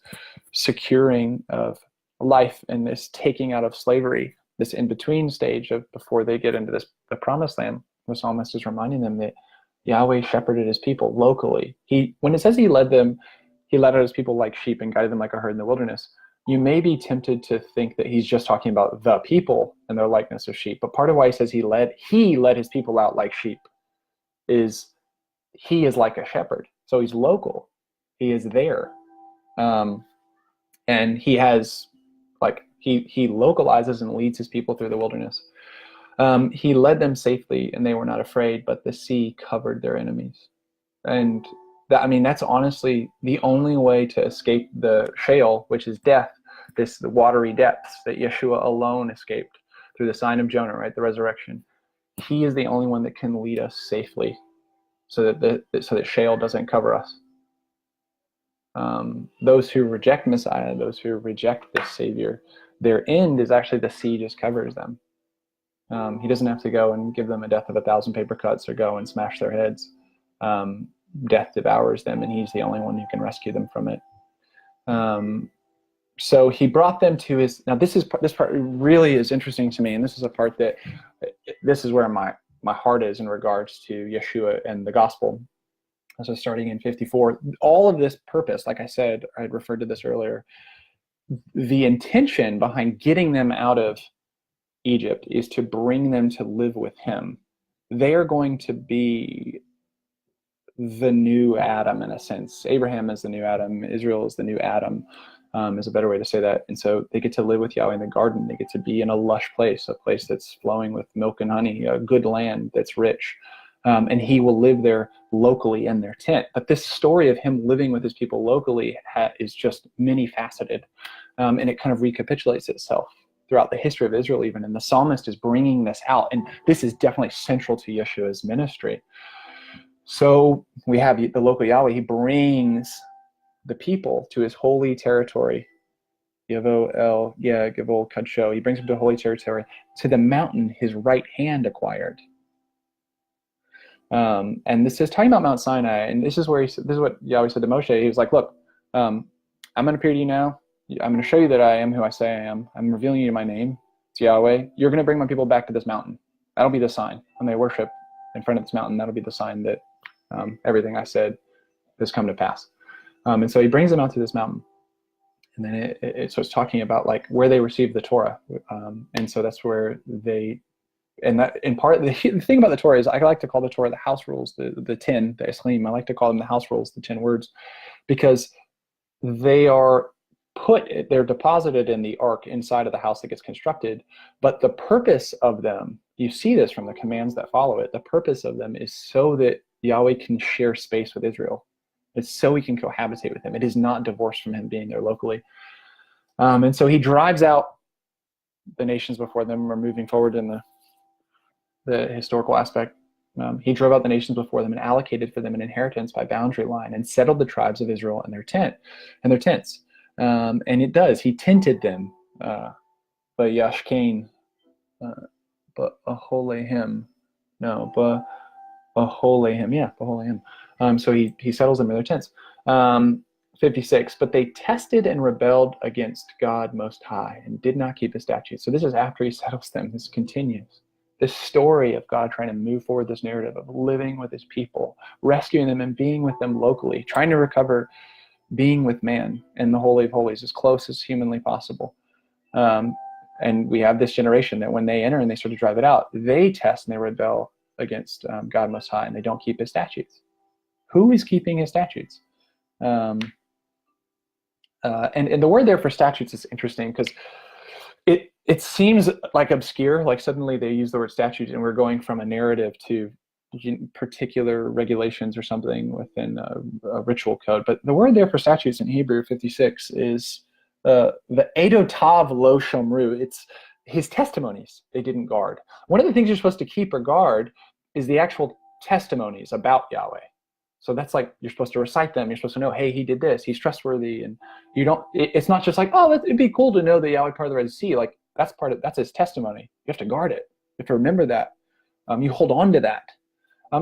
securing of life and this taking out of slavery, this in-between stage of before they get into the promised land, the psalmist is reminding them that Yahweh shepherded his people locally. When it says he led out his people like sheep and guided them like a herd in the wilderness, you may be tempted to think that he's just talking about the people and their likeness of sheep. But part of why he says he led his people out like sheep is he is like a shepherd. So he's local. He is there. And he has, like, he localizes and leads his people through the wilderness. He led them safely and they were not afraid, but the sea covered their enemies. And that's honestly the only way to escape the Sheol, which is death, the watery depths that Yeshua alone escaped through the sign of Jonah, right? The resurrection. He is the only one that can lead us safely so that Sheol doesn't cover us. Those who reject Messiah, those who reject this Savior, their end is actually the sea just covers them. He doesn't have to go and give them a death of 1,000 paper cuts or go and smash their heads. Death devours them, and he's the only one who can rescue them from it. So he brought them to his. Now this part really is interesting to me, and this is a part that this is where my heart is in regards to Yeshua and the gospel. So starting in 54, all of this purpose, like I said, I had referred to this earlier. The intention behind getting them out of Egypt is to bring them to live with him. They are going to be the new Adam in a sense. Abraham is the new Adam. Israel is the new Adam, is a better way to say that. And so they get to live with Yahweh in the garden. They get to be in a lush place, a place that's flowing with milk and honey, a good land that's rich. And he will live there locally in their tent. But this story of him living with his people locally is just many-faceted. And it kind of recapitulates itself throughout the history of Israel even. And the psalmist is bringing this out. And this is definitely central to Yeshua's ministry. So we have the local Yahweh. He brings the people to his holy territory. Yavo El Givol Kadsho. He brings them to holy territory, to the mountain his right hand acquired. And this is talking about Mount Sinai. And this is what Yahweh said to Moshe. He was like, look, I'm going to appear to you now. I'm going to show you that I am who I say I am. I'm revealing you my name. It's Yahweh. You're going to bring my people back to this mountain. That'll be the sign. When they worship in front of this mountain, that'll be the sign that everything I said has come to pass. And so he brings them out to this mountain. And then it starts talking about like where they received the Torah. And so that's where they, and that in part, the thing about the Torah is I like to call the Torah the house rules, the 10, the Eslim. I like to call them the house rules, the 10 words, because they're deposited in the ark inside of the house that gets constructed. But the purpose of them, you see this from the commands that follow it, the purpose of them is so that Yahweh can share space with Israel. It's so he can cohabitate with him. It is not divorced from him being there locally. And so he drives out the nations before them. We're moving forward in the historical aspect. He drove out the nations before them and allocated for them an inheritance by boundary line and settled the tribes of Israel in their tents. And it does. He tented them. But Yashkain, but Aholehem. No, but Aholehem. Yeah, Aholehem. So he settles them in their tents. 56, but they tested and rebelled against God Most High and did not keep his statutes. So this is after he settles them. This continues. This story of God trying to move forward this narrative of living with his people, rescuing them and being with them locally, trying to recover being with man in the Holy of Holies as close as humanly possible. And we have this generation that when they enter and they sort of drive it out, they test and they rebel against God Most High and they don't keep his statutes. Who is keeping his statutes? And the word there for statutes is interesting because it seems like obscure, like suddenly they use the word statutes and we're going from a narrative to particular regulations or something within a ritual code. But the word there for statutes in Hebrew 56 is the Edotav lo shomru. It's his testimonies they didn't guard. One of the things you're supposed to keep or guard is the actual testimonies about Yahweh. So that's like, you're supposed to recite them. You're supposed to know, hey, he did this. He's trustworthy. And you don't, it's not just like, oh, it'd be cool to know that Yahweh part of the Red Sea. Like that's his testimony. You have to guard it. You have to remember that. You hold on to that.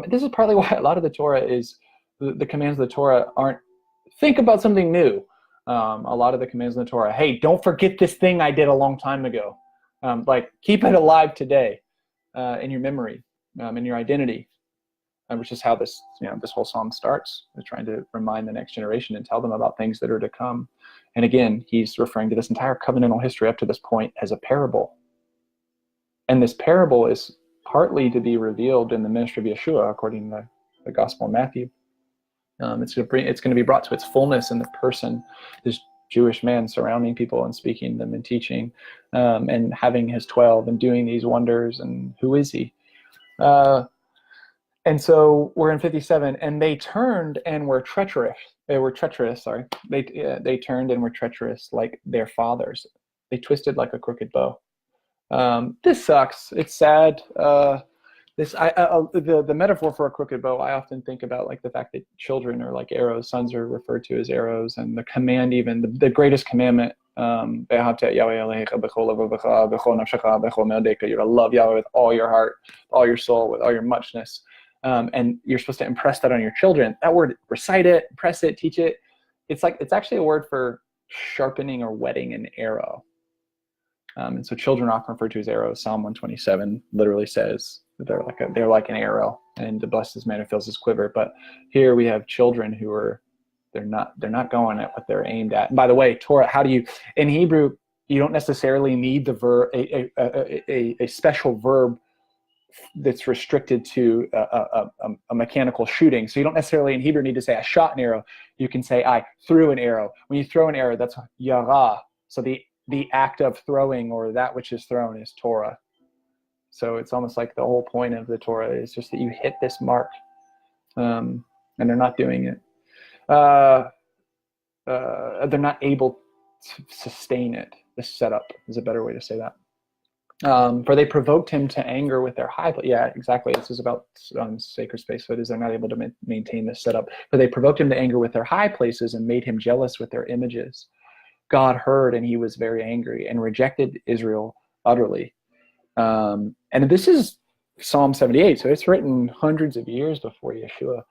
This is partly why a lot of the Torah is, the commands of the Torah aren't, think about something new. A lot of the commands of the Torah, hey, don't forget this thing I did a long time ago. Like keep it alive today in your memory, in your identity. Which is how this whole psalm starts. They're trying to remind the next generation and tell them about things that are to come. And again, he's referring to this entire covenantal history up to this point as a parable. And this parable is partly to be revealed in the ministry of Yeshua, according to the Gospel of Matthew. It's going to be brought to its fullness in the person, this Jewish man surrounding people and speaking them and teaching, and having his 12 and doing these wonders. And who is he? And so we're in 57, and they turned and were treacherous. They turned and were treacherous like their fathers. They twisted like a crooked bow. This sucks. It's sad. The metaphor for a crooked bow, I often think about like the fact that children are like arrows. Sons are referred to as arrows, and the command, even the greatest commandment, you're to love Yahweh with all your heart, all your soul, with all your muchness. And you're supposed to impress that on your children. That word, recite it, impress it, teach it. It's actually a word for sharpening or whetting an arrow. And so children are often referred to as arrows. Psalm 127 literally says that they're like an arrow, and the blessed is man who fills his quiver. But here we have children who are they're not going at what they're aimed at. And by the way, Torah, how do you, in Hebrew, you don't necessarily need the verb, a special verb that's restricted to a mechanical shooting. So you don't necessarily in Hebrew need to say I shot an arrow. You can say I threw an arrow. When you throw an arrow, that's yara. So the act of throwing, or that which is thrown, is Torah. So it's almost like the whole point of the Torah is just that you hit this mark, and they're not doing it. They're not able to sustain it. The setup is a better way to say that. For they provoked him to anger with their high place. Yeah, exactly. This is about sacred space. So it is they're not able to maintain this setup. For they provoked him to anger with their high places and made him jealous with their images. God heard, and he was very angry and rejected Israel utterly. And this is Psalm 78. So it's written hundreds of years before Yeshua.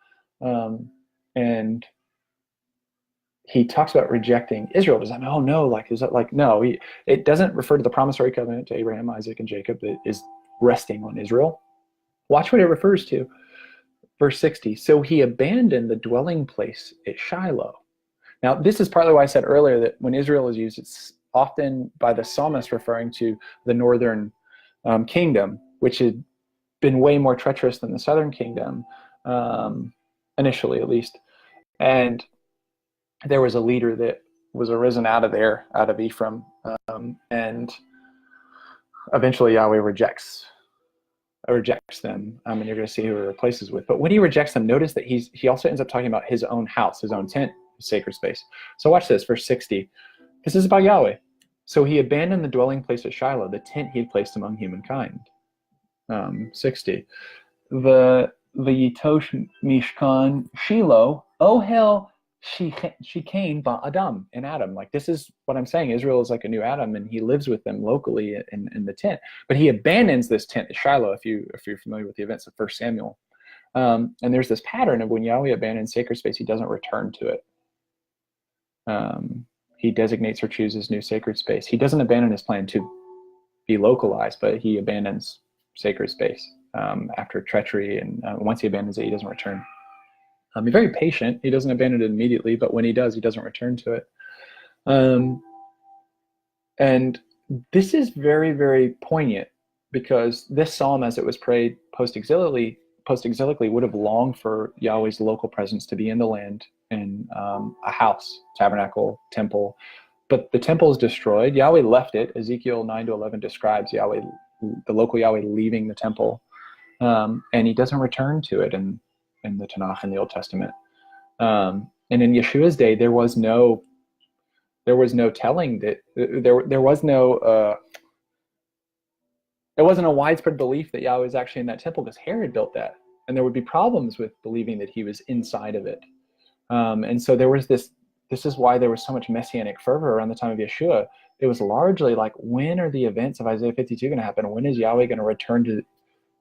And he talks about rejecting Israel. Does that mean, oh no, like, is that like, no, it doesn't refer to the promissory covenant to Abraham, Isaac, and Jacob that is resting on Israel. Watch what it refers to. Verse 60, so he abandoned the dwelling place at Shiloh. Now, this is partly why I said earlier that when Israel is used, it's often by the psalmist referring to the northern kingdom, which had been way more treacherous than the southern kingdom, initially at least. And there was a leader that was arisen out of Ephraim, and eventually Yahweh rejects them, and you're going to see who he replaces with. But when he rejects them, notice that he also ends up talking about his own house, his own tent, his sacred space. So watch this, verse 60. This is about Yahweh. So he abandoned the dwelling place at Shiloh, the tent he had placed among humankind. 60. the Yitosh Mishkan Shiloh Ohel Shikain Ba Adam in Adam. Like, this is what I'm saying. Israel is like a new Adam, and he lives with them locally in the tent. But he abandons this tent at Shiloh. If you're familiar with the events of 1 Samuel, and there's this pattern of when Yahweh abandons sacred space, he doesn't return to it. He designates or chooses new sacred space. He doesn't abandon his plan to be localized, but he abandons sacred space after treachery, and once he abandons it, he doesn't return. He's very patient. He doesn't abandon it immediately, but when he does, he doesn't return to it. And this is very, very poignant, because this psalm, as it was prayed post-exilically, would have longed for Yahweh's local presence to be in the land, in a house, tabernacle, temple. But the temple is destroyed. Yahweh left it. Ezekiel 9-11 describes Yahweh, the local Yahweh, leaving the temple, and he doesn't return to it in the Tanakh in the Old Testament. And in Yeshua's day, there was no telling that there wasn't a widespread belief that Yahweh was actually in that temple, because Herod built that, and there would be problems with believing that he was inside of it. And so there was this is why there was so much messianic fervor around the time of Yeshua. It was largely like, when are the events of Isaiah 52 going to happen? When is Yahweh going to return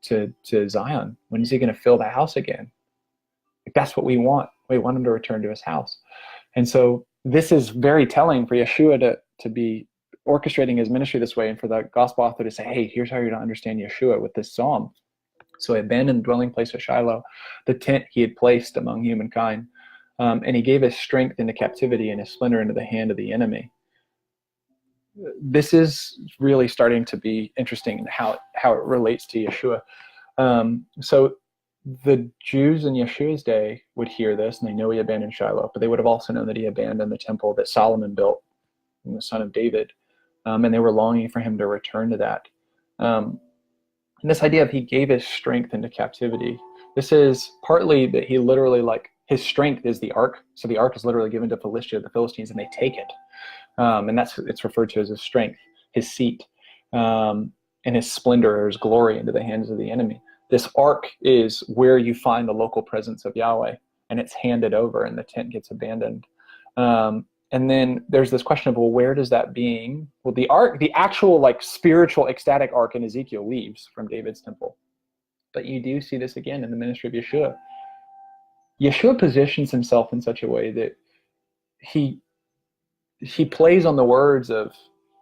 to Zion? When is he going to fill the house again? Like, that's what we want. We want him to return to his house. And so this is very telling for Yeshua to be orchestrating his ministry this way, and for the gospel author to say, hey, here's how you're to understand Yeshua with this psalm. So he abandoned the dwelling place of Shiloh, the tent he had placed among humankind, and he gave his strength into captivity and his splendor into the hand of the enemy. This is really starting to be interesting in how it relates to Yeshua. So the Jews in Yeshua's day would hear this, and they know he abandoned Shiloh, but they would have also known that he abandoned the temple that Solomon built, the son of David, and they were longing for him to return to that. And this idea of he gave his strength into captivity, this is partly that he literally, like, his strength is the ark. So the ark is literally given to Philistia, the Philistines, and they take it. And it's referred to as his strength, his seat, and his splendor or his glory into the hands of the enemy. This ark is where you find the local presence of Yahweh, and it's handed over, and the tent gets abandoned. And then there's this question of, well, where does that being? Well, the ark, the actual, like, spiritual ecstatic ark in Ezekiel, leaves from David's temple. But you do see this again in the ministry of Yeshua. Yeshua positions himself in such a way that he plays on the words of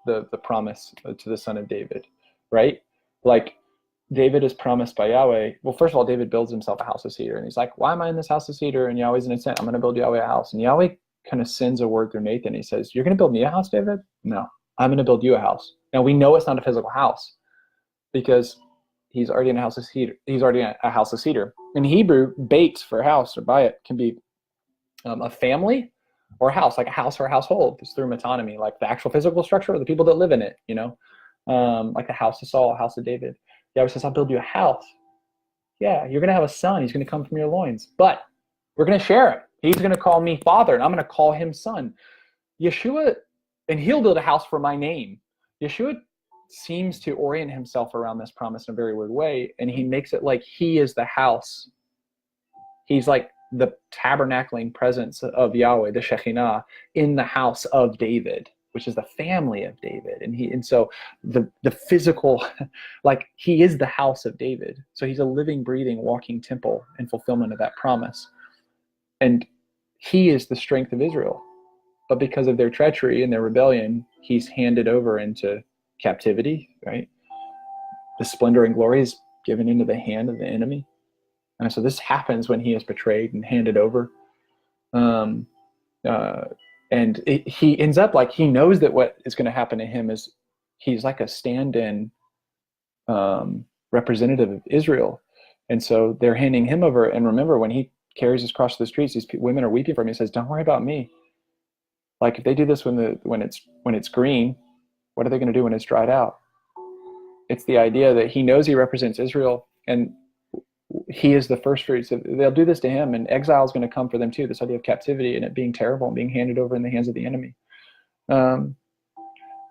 the promise to the son of David, right? Like, David is promised by Yahweh. Well, first of all, David builds himself a house of cedar, and he's like, why am I in this house of cedar? And Yahweh's in his tent. I'm going to build Yahweh a house. And Yahweh kind of sends a word through Nathan. He says, you're going to build me a house, David? No, I'm going to build you a house. Now, we know it's not a physical house, because he's already in a house of cedar. He's already in a house of cedar. In Hebrew, bait for a house or bayit can be a family or a house, like a house or a household. It's through metonymy, like the actual physical structure or the people that live in it, like the house of Saul, house of David. Yahweh says, I'll build you a house. Yeah, you're going to have a son. He's going to come from your loins. But we're going to share it. He's going to call me Father, and I'm going to call him Son. Yeshua, and he'll build a house for my name. Yeshua seems to orient himself around this promise in a very weird way, and he makes it like he is the house. He's like the tabernacling presence of Yahweh, the Shekhinah, in the house of David, which is the family of David. And so the physical, like, he is the house of David. So he's a living, breathing, walking temple in fulfillment of that promise. And he is the strength of Israel. But because of their treachery and their rebellion, he's handed over into captivity, right? The splendor and glory is given into the hand of the enemy. And so this happens when he is betrayed and handed over. And he ends up, like, he knows that what is going to happen to him is he's like a stand-in representative of Israel. And so they're handing him over. And remember, when he carries his cross to the streets, these women are weeping for him. He says, don't worry about me. Like, if they do this when it's green, what are they going to do when it's dried out? It's the idea that he knows he represents Israel, and he is the first fruits. They'll do this to him, and exile is going to come for them too. This idea of captivity and it being terrible and being handed over in the hands of the enemy.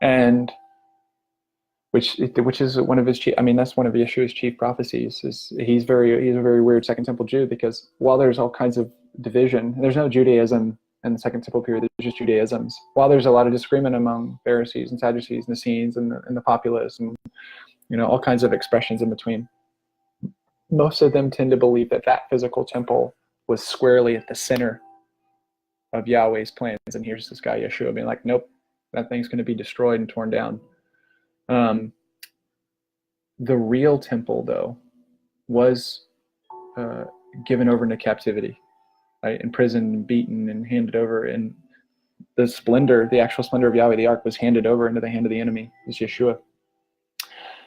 And which is one of his chief. I mean, that's one of Yeshua's chief prophecies. Is he's a very weird Second Temple Jew, because while there's all kinds of division, there's no Judaism in the Second Temple period. There's just Judaisms. While there's a lot of disagreement among Pharisees and Sadducees and Essenes and the populace, and all kinds of expressions in between, most of them tend to believe that physical temple was squarely at the center of Yahweh's plans. And here's this guy Yeshua being like, nope, that thing's going to be destroyed and torn down. The real temple, though, was given over into captivity, right? Imprisoned and beaten and handed over. And the actual splendor of Yahweh, the ark, was handed over into the hand of the enemy. It was Yeshua.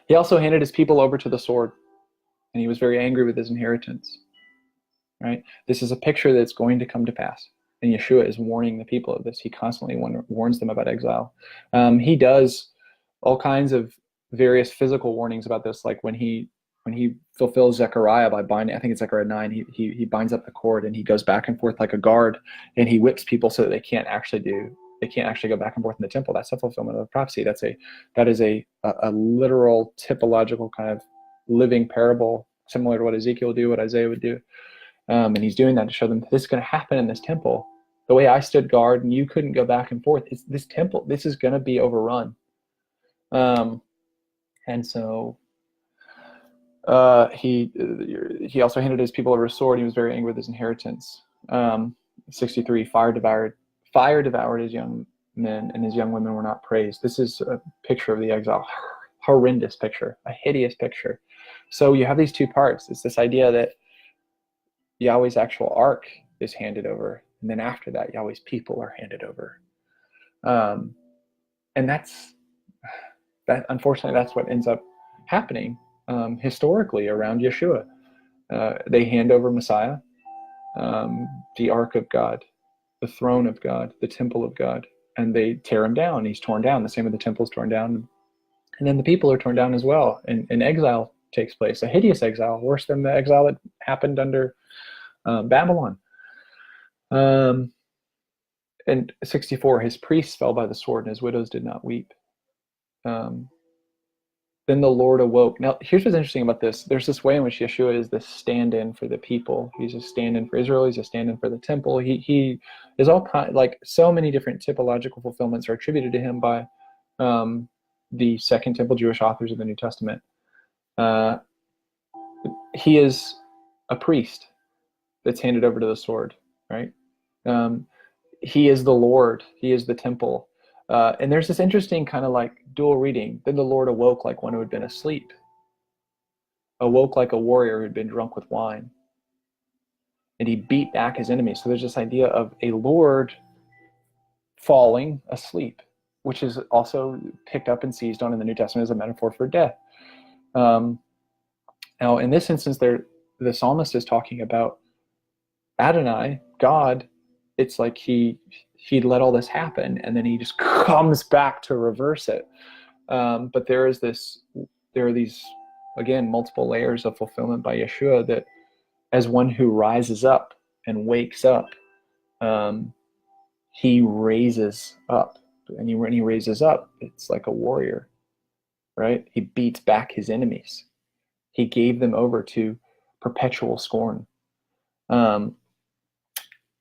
He also handed his people over to the sword, and he was very angry with his inheritance, right? This is a picture that's going to come to pass. And Yeshua is warning the people of this. He constantly warns them about exile. He does all kinds of various physical warnings about this, like when he fulfills Zechariah by binding, I think it's Zechariah 9, he binds up the cord and he goes back and forth like a guard, and he whips people so that they can't actually go back and forth in the temple. That's a fulfillment of the prophecy. That is a literal typological kind of living parable, similar to what Ezekiel would do, what Isaiah would do. And he's doing that to show them this is going to happen in this temple. The way I stood guard and you couldn't go back and forth, this temple, this is going to be overrun. And so he also handed his people over a sword. He was very angry with his inheritance. 63, fire devoured his young men, and his young women were not praised. This is a picture of the exile. Horrendous picture, a hideous picture. So you have these two parts. It's this idea that Yahweh's actual ark is handed over, and then after that, Yahweh's people are handed over. And that. Unfortunately, that's what ends up happening historically around Yeshua. They hand over Messiah, the ark of God, the throne of God, the temple of God, and they tear him down. He's torn down. The same with the temple's torn down. And then the people are torn down as well. And exile takes place, a hideous exile, worse than the exile that happened under Babylon. And 64, his priests fell by the sword, and his widows did not weep. Then the Lord awoke. Now, here's what's interesting about this. There's this way in which Yeshua is this stand-in for the people. He's a stand-in for Israel. He's a stand-in for the temple. He is all kind, like so many different typological fulfillments are attributed to him by the Second Temple Jewish authors of the New Testament. He is a priest that's handed over to the sword, right? He is the Lord. He is the temple. And there's this interesting kind of like dual reading. Then the Lord awoke like one who had been asleep. Awoke like a warrior who had been drunk with wine. And he beat back his enemies. So there's this idea of a Lord falling asleep, which is also picked up and seized on in the New Testament as a metaphor for death. Now, in this instance, the psalmist is talking about Adonai, God. It's like he let all this happen, and then he just comes back to reverse it. But there are these, again, multiple layers of fulfillment by Yeshua, that as one who rises up and wakes up, he raises up. And when he raises up, it's like a warrior, right? He beats back his enemies. He gave them over to perpetual scorn. And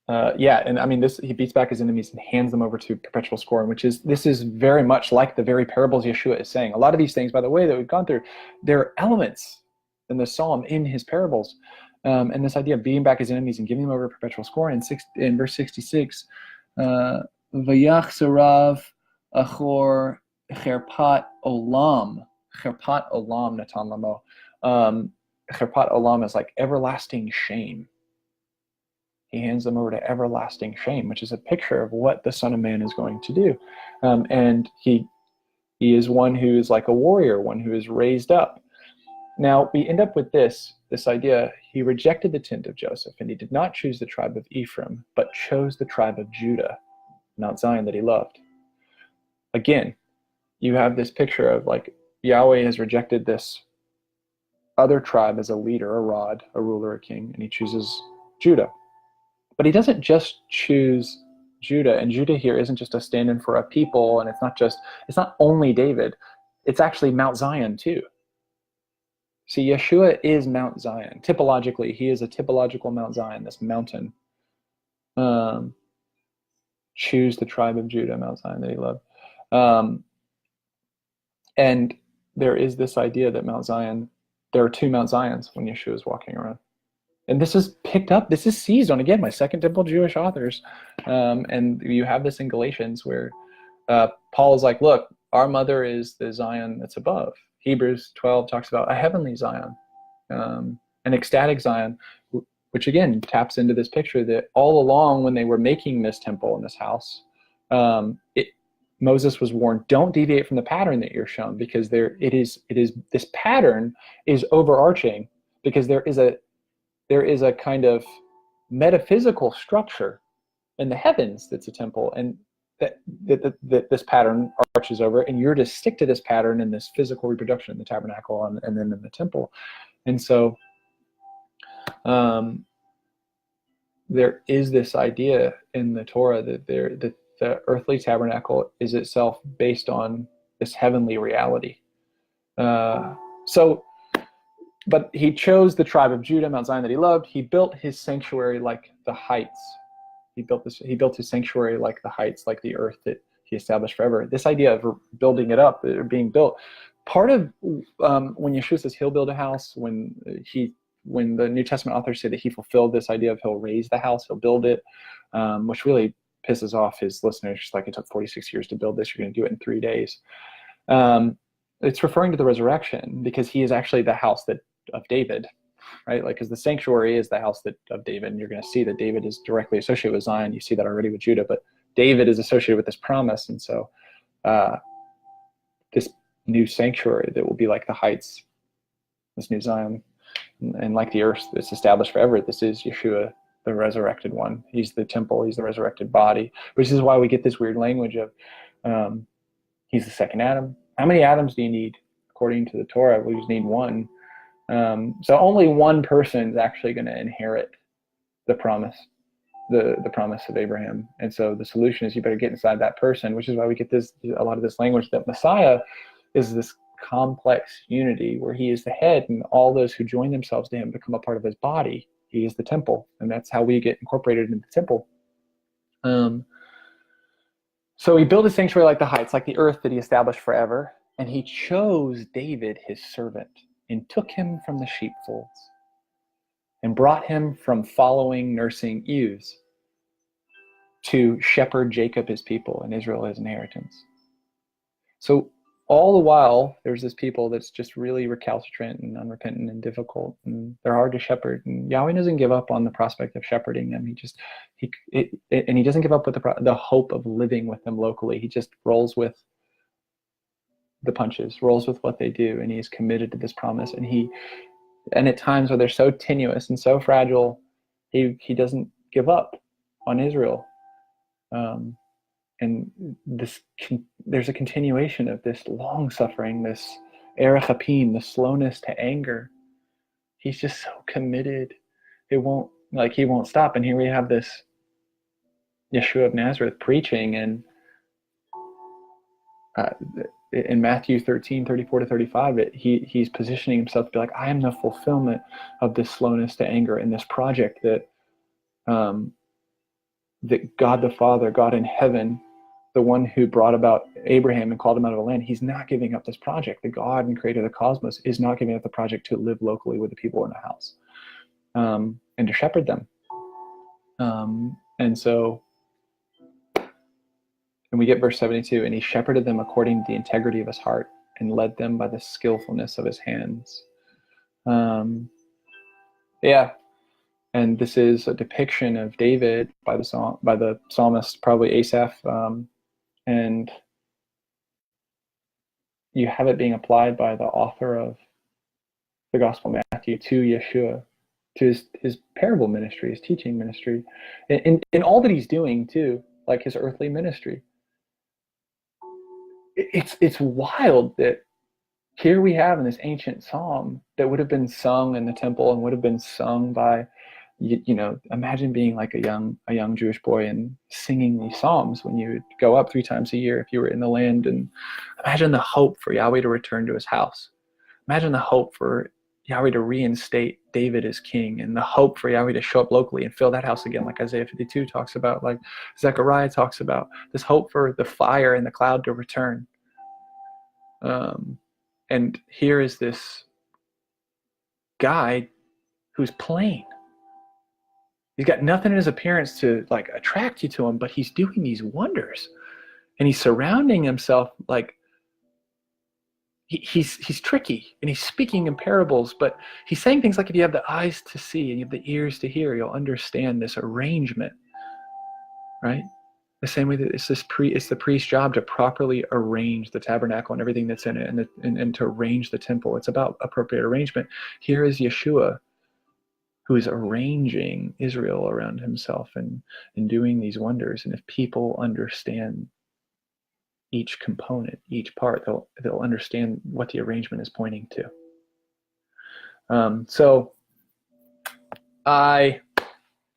I mean, he beats back his enemies and hands them over to perpetual scorn, this is very much like the very parables Yeshua is saying. A lot of these things, by the way, that we've gone through, there are elements in the psalm, in his parables. And this idea of beating back his enemies and giving them over to perpetual scorn. In verse 66, Vayach sarav achor cherpat olam. Cherpat olam natan lamo. Cherpat olam is like everlasting shame. He hands them over to everlasting shame, which is a picture of what the Son of Man is going to do. And he is one who is like a warrior, one who is raised up. Now, we end up with this idea. He rejected the tent of Joseph, and he did not choose the tribe of Ephraim, but chose the tribe of Judah, Mount Zion that he loved. Again, you have this picture of like Yahweh has rejected this other tribe as a leader, a rod, a ruler, a king, and he chooses Judah. But he doesn't just choose Judah, and Judah here isn't just a stand-in for a people, and it's not only David. it's actually Mount Zion too. See, Yeshua is Mount Zion. Typologically, he is a typological Mount Zion, this mountain. Choose the tribe of Judah, Mount Zion that he loved. And there is this idea that Mount Zion, there are two Mount Zions when Yeshua is walking around. And this is picked up, this is seized on, again, by Second Temple Jewish authors. And you have this in Galatians where Paul is like, look, our mother is the Zion that's above. Hebrews 12 talks about a heavenly Zion, an ecstatic Zion, which again taps into this picture that all along when they were making this temple and this house, Moses was warned, don't deviate from the pattern that you're shown, because this pattern is overarching, because there is a kind of metaphysical structure in the heavens that's a temple, and that this pattern arches over, and you're to stick to this pattern in this physical reproduction in the tabernacle and then in the temple. And so there is this idea in the Torah that the earthly tabernacle is itself based on this heavenly reality. But he chose the tribe of Judah, Mount Zion that he loved. He built his sanctuary like the heights. He built his sanctuary like the heights, like the earth that he established forever. This idea of building it up, or being built, part of when Yeshua says he'll build a house, when the New Testament authors say that he fulfilled this idea of he'll raise the house, he'll build it, which really pisses off his listeners. Just like, it took 46 years to build this, you're going to do it in 3 days. It's referring to the resurrection, because he is actually the house of David, right? Like, because the sanctuary is the house of David, and you're going to see that David is directly associated with Zion. You see that already with Judah, but David is associated with this promise, and so this new sanctuary that will be like the heights, this new Zion, and like the earth that's established forever, this is Yeshua, the resurrected one. He's the temple, he's the resurrected body, which is why we get this weird language of he's the second Adam. How many Adams do you need? According to the Torah, we just need one. So only one person is actually going to inherit the promise, the promise of Abraham. And so the solution is you better get inside that person, which is why we get a lot of this language that Messiah is this complex unity where he is the head, and all those who join themselves to him become a part of his body. He is the temple, and that's how we get incorporated into the temple. So he built a sanctuary like the heights, like the earth that he established forever, and he chose David, his servant, and took him from the sheepfolds, and brought him from following nursing ewes to shepherd Jacob his people and Israel his inheritance. So all the while, there's this people that's just really recalcitrant and unrepentant and difficult, and they're hard to shepherd. And Yahweh doesn't give up on the prospect of shepherding them. He doesn't give up with the hope of living with them locally. He just rolls with the punches, rolls with what they do, and he's committed to this promise. And at times where they're so tenuous and so fragile, he doesn't give up on Israel. And there's a continuation of this long suffering, this erech apim, the slowness to anger. He's just so committed. He won't stop. And here we have this Yeshua of Nazareth preaching, and in Matthew 13:34-35, he's positioning himself to be like, I am the fulfillment of this slowness to anger in this project that God the Father, God in heaven, the one who brought about Abraham and called him out of the land, he's not giving up this project. The God and creator of the cosmos is not giving up the project to live locally with the people in the house and to shepherd them. And we get verse 72, and he shepherded them according to the integrity of his heart and led them by the skillfulness of his hands. And this is a depiction of David by the psalmist, probably Asaph, and you have it being applied by the author of the Gospel of Matthew to Yeshua, to his parable ministry, his teaching ministry, in all that he's doing too, like his earthly ministry. It's wild that here we have in this ancient psalm that would have been sung in the temple and would have been sung by imagine being like a young Jewish boy and singing these psalms when you would go up 3 times a year if you were in the land, and imagine the hope for Yahweh to return to his house. Imagine the hope for Yahweh to reinstate David as king, and the hope for Yahweh to show up locally and fill that house again, like Isaiah 52 talks about, like Zechariah talks about, this hope for the fire and the cloud to return. And here is this guy who's plain. He's got nothing in his appearance to like attract you to him, but he's doing these wonders, and he's surrounding himself like he's tricky, and he's speaking in parables, but he's saying things like, if you have the eyes to see and you have the ears to hear, you'll understand this arrangement, right? The same way that it's the priest's job to properly arrange the tabernacle and everything that's in it, and to arrange the temple. It's about appropriate arrangement. Here is Yeshua, who is arranging Israel around himself and doing these wonders. And if people understand each component, each part, they'll understand what the arrangement is pointing to. So I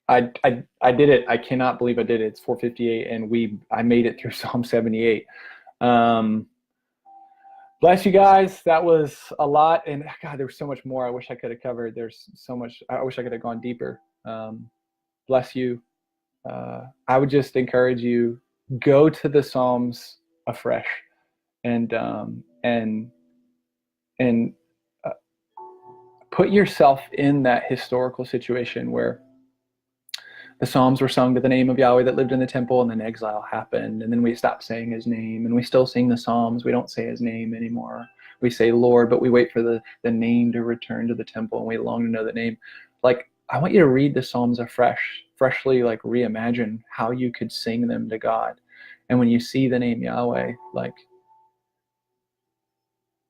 did it. I cannot believe I did it. It's 4:58, and I made it through Psalm 78. Bless you guys. That was a lot, and God, there was so much more I wish I could have covered. There's so much I wish I could have gone deeper. Bless you. I would just encourage you, go to the Psalms afresh, and put yourself in that historical situation where the Psalms were sung to the name of Yahweh that lived in the temple, and then exile happened, and then we stopped saying his name, and we still sing the Psalms. We don't say his name anymore. We say Lord, but we wait for the name to return to the temple, and we long to know the name. Like, I want you to read the Psalms freshly, like reimagine how you could sing them to God. And when you see the name Yahweh, like,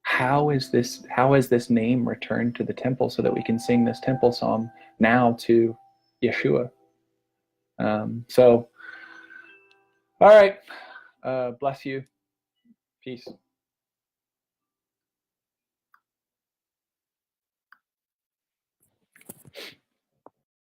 how is this name returned to the temple so that we can sing this temple psalm now to Yeshua? So, all right. Bless you. Peace.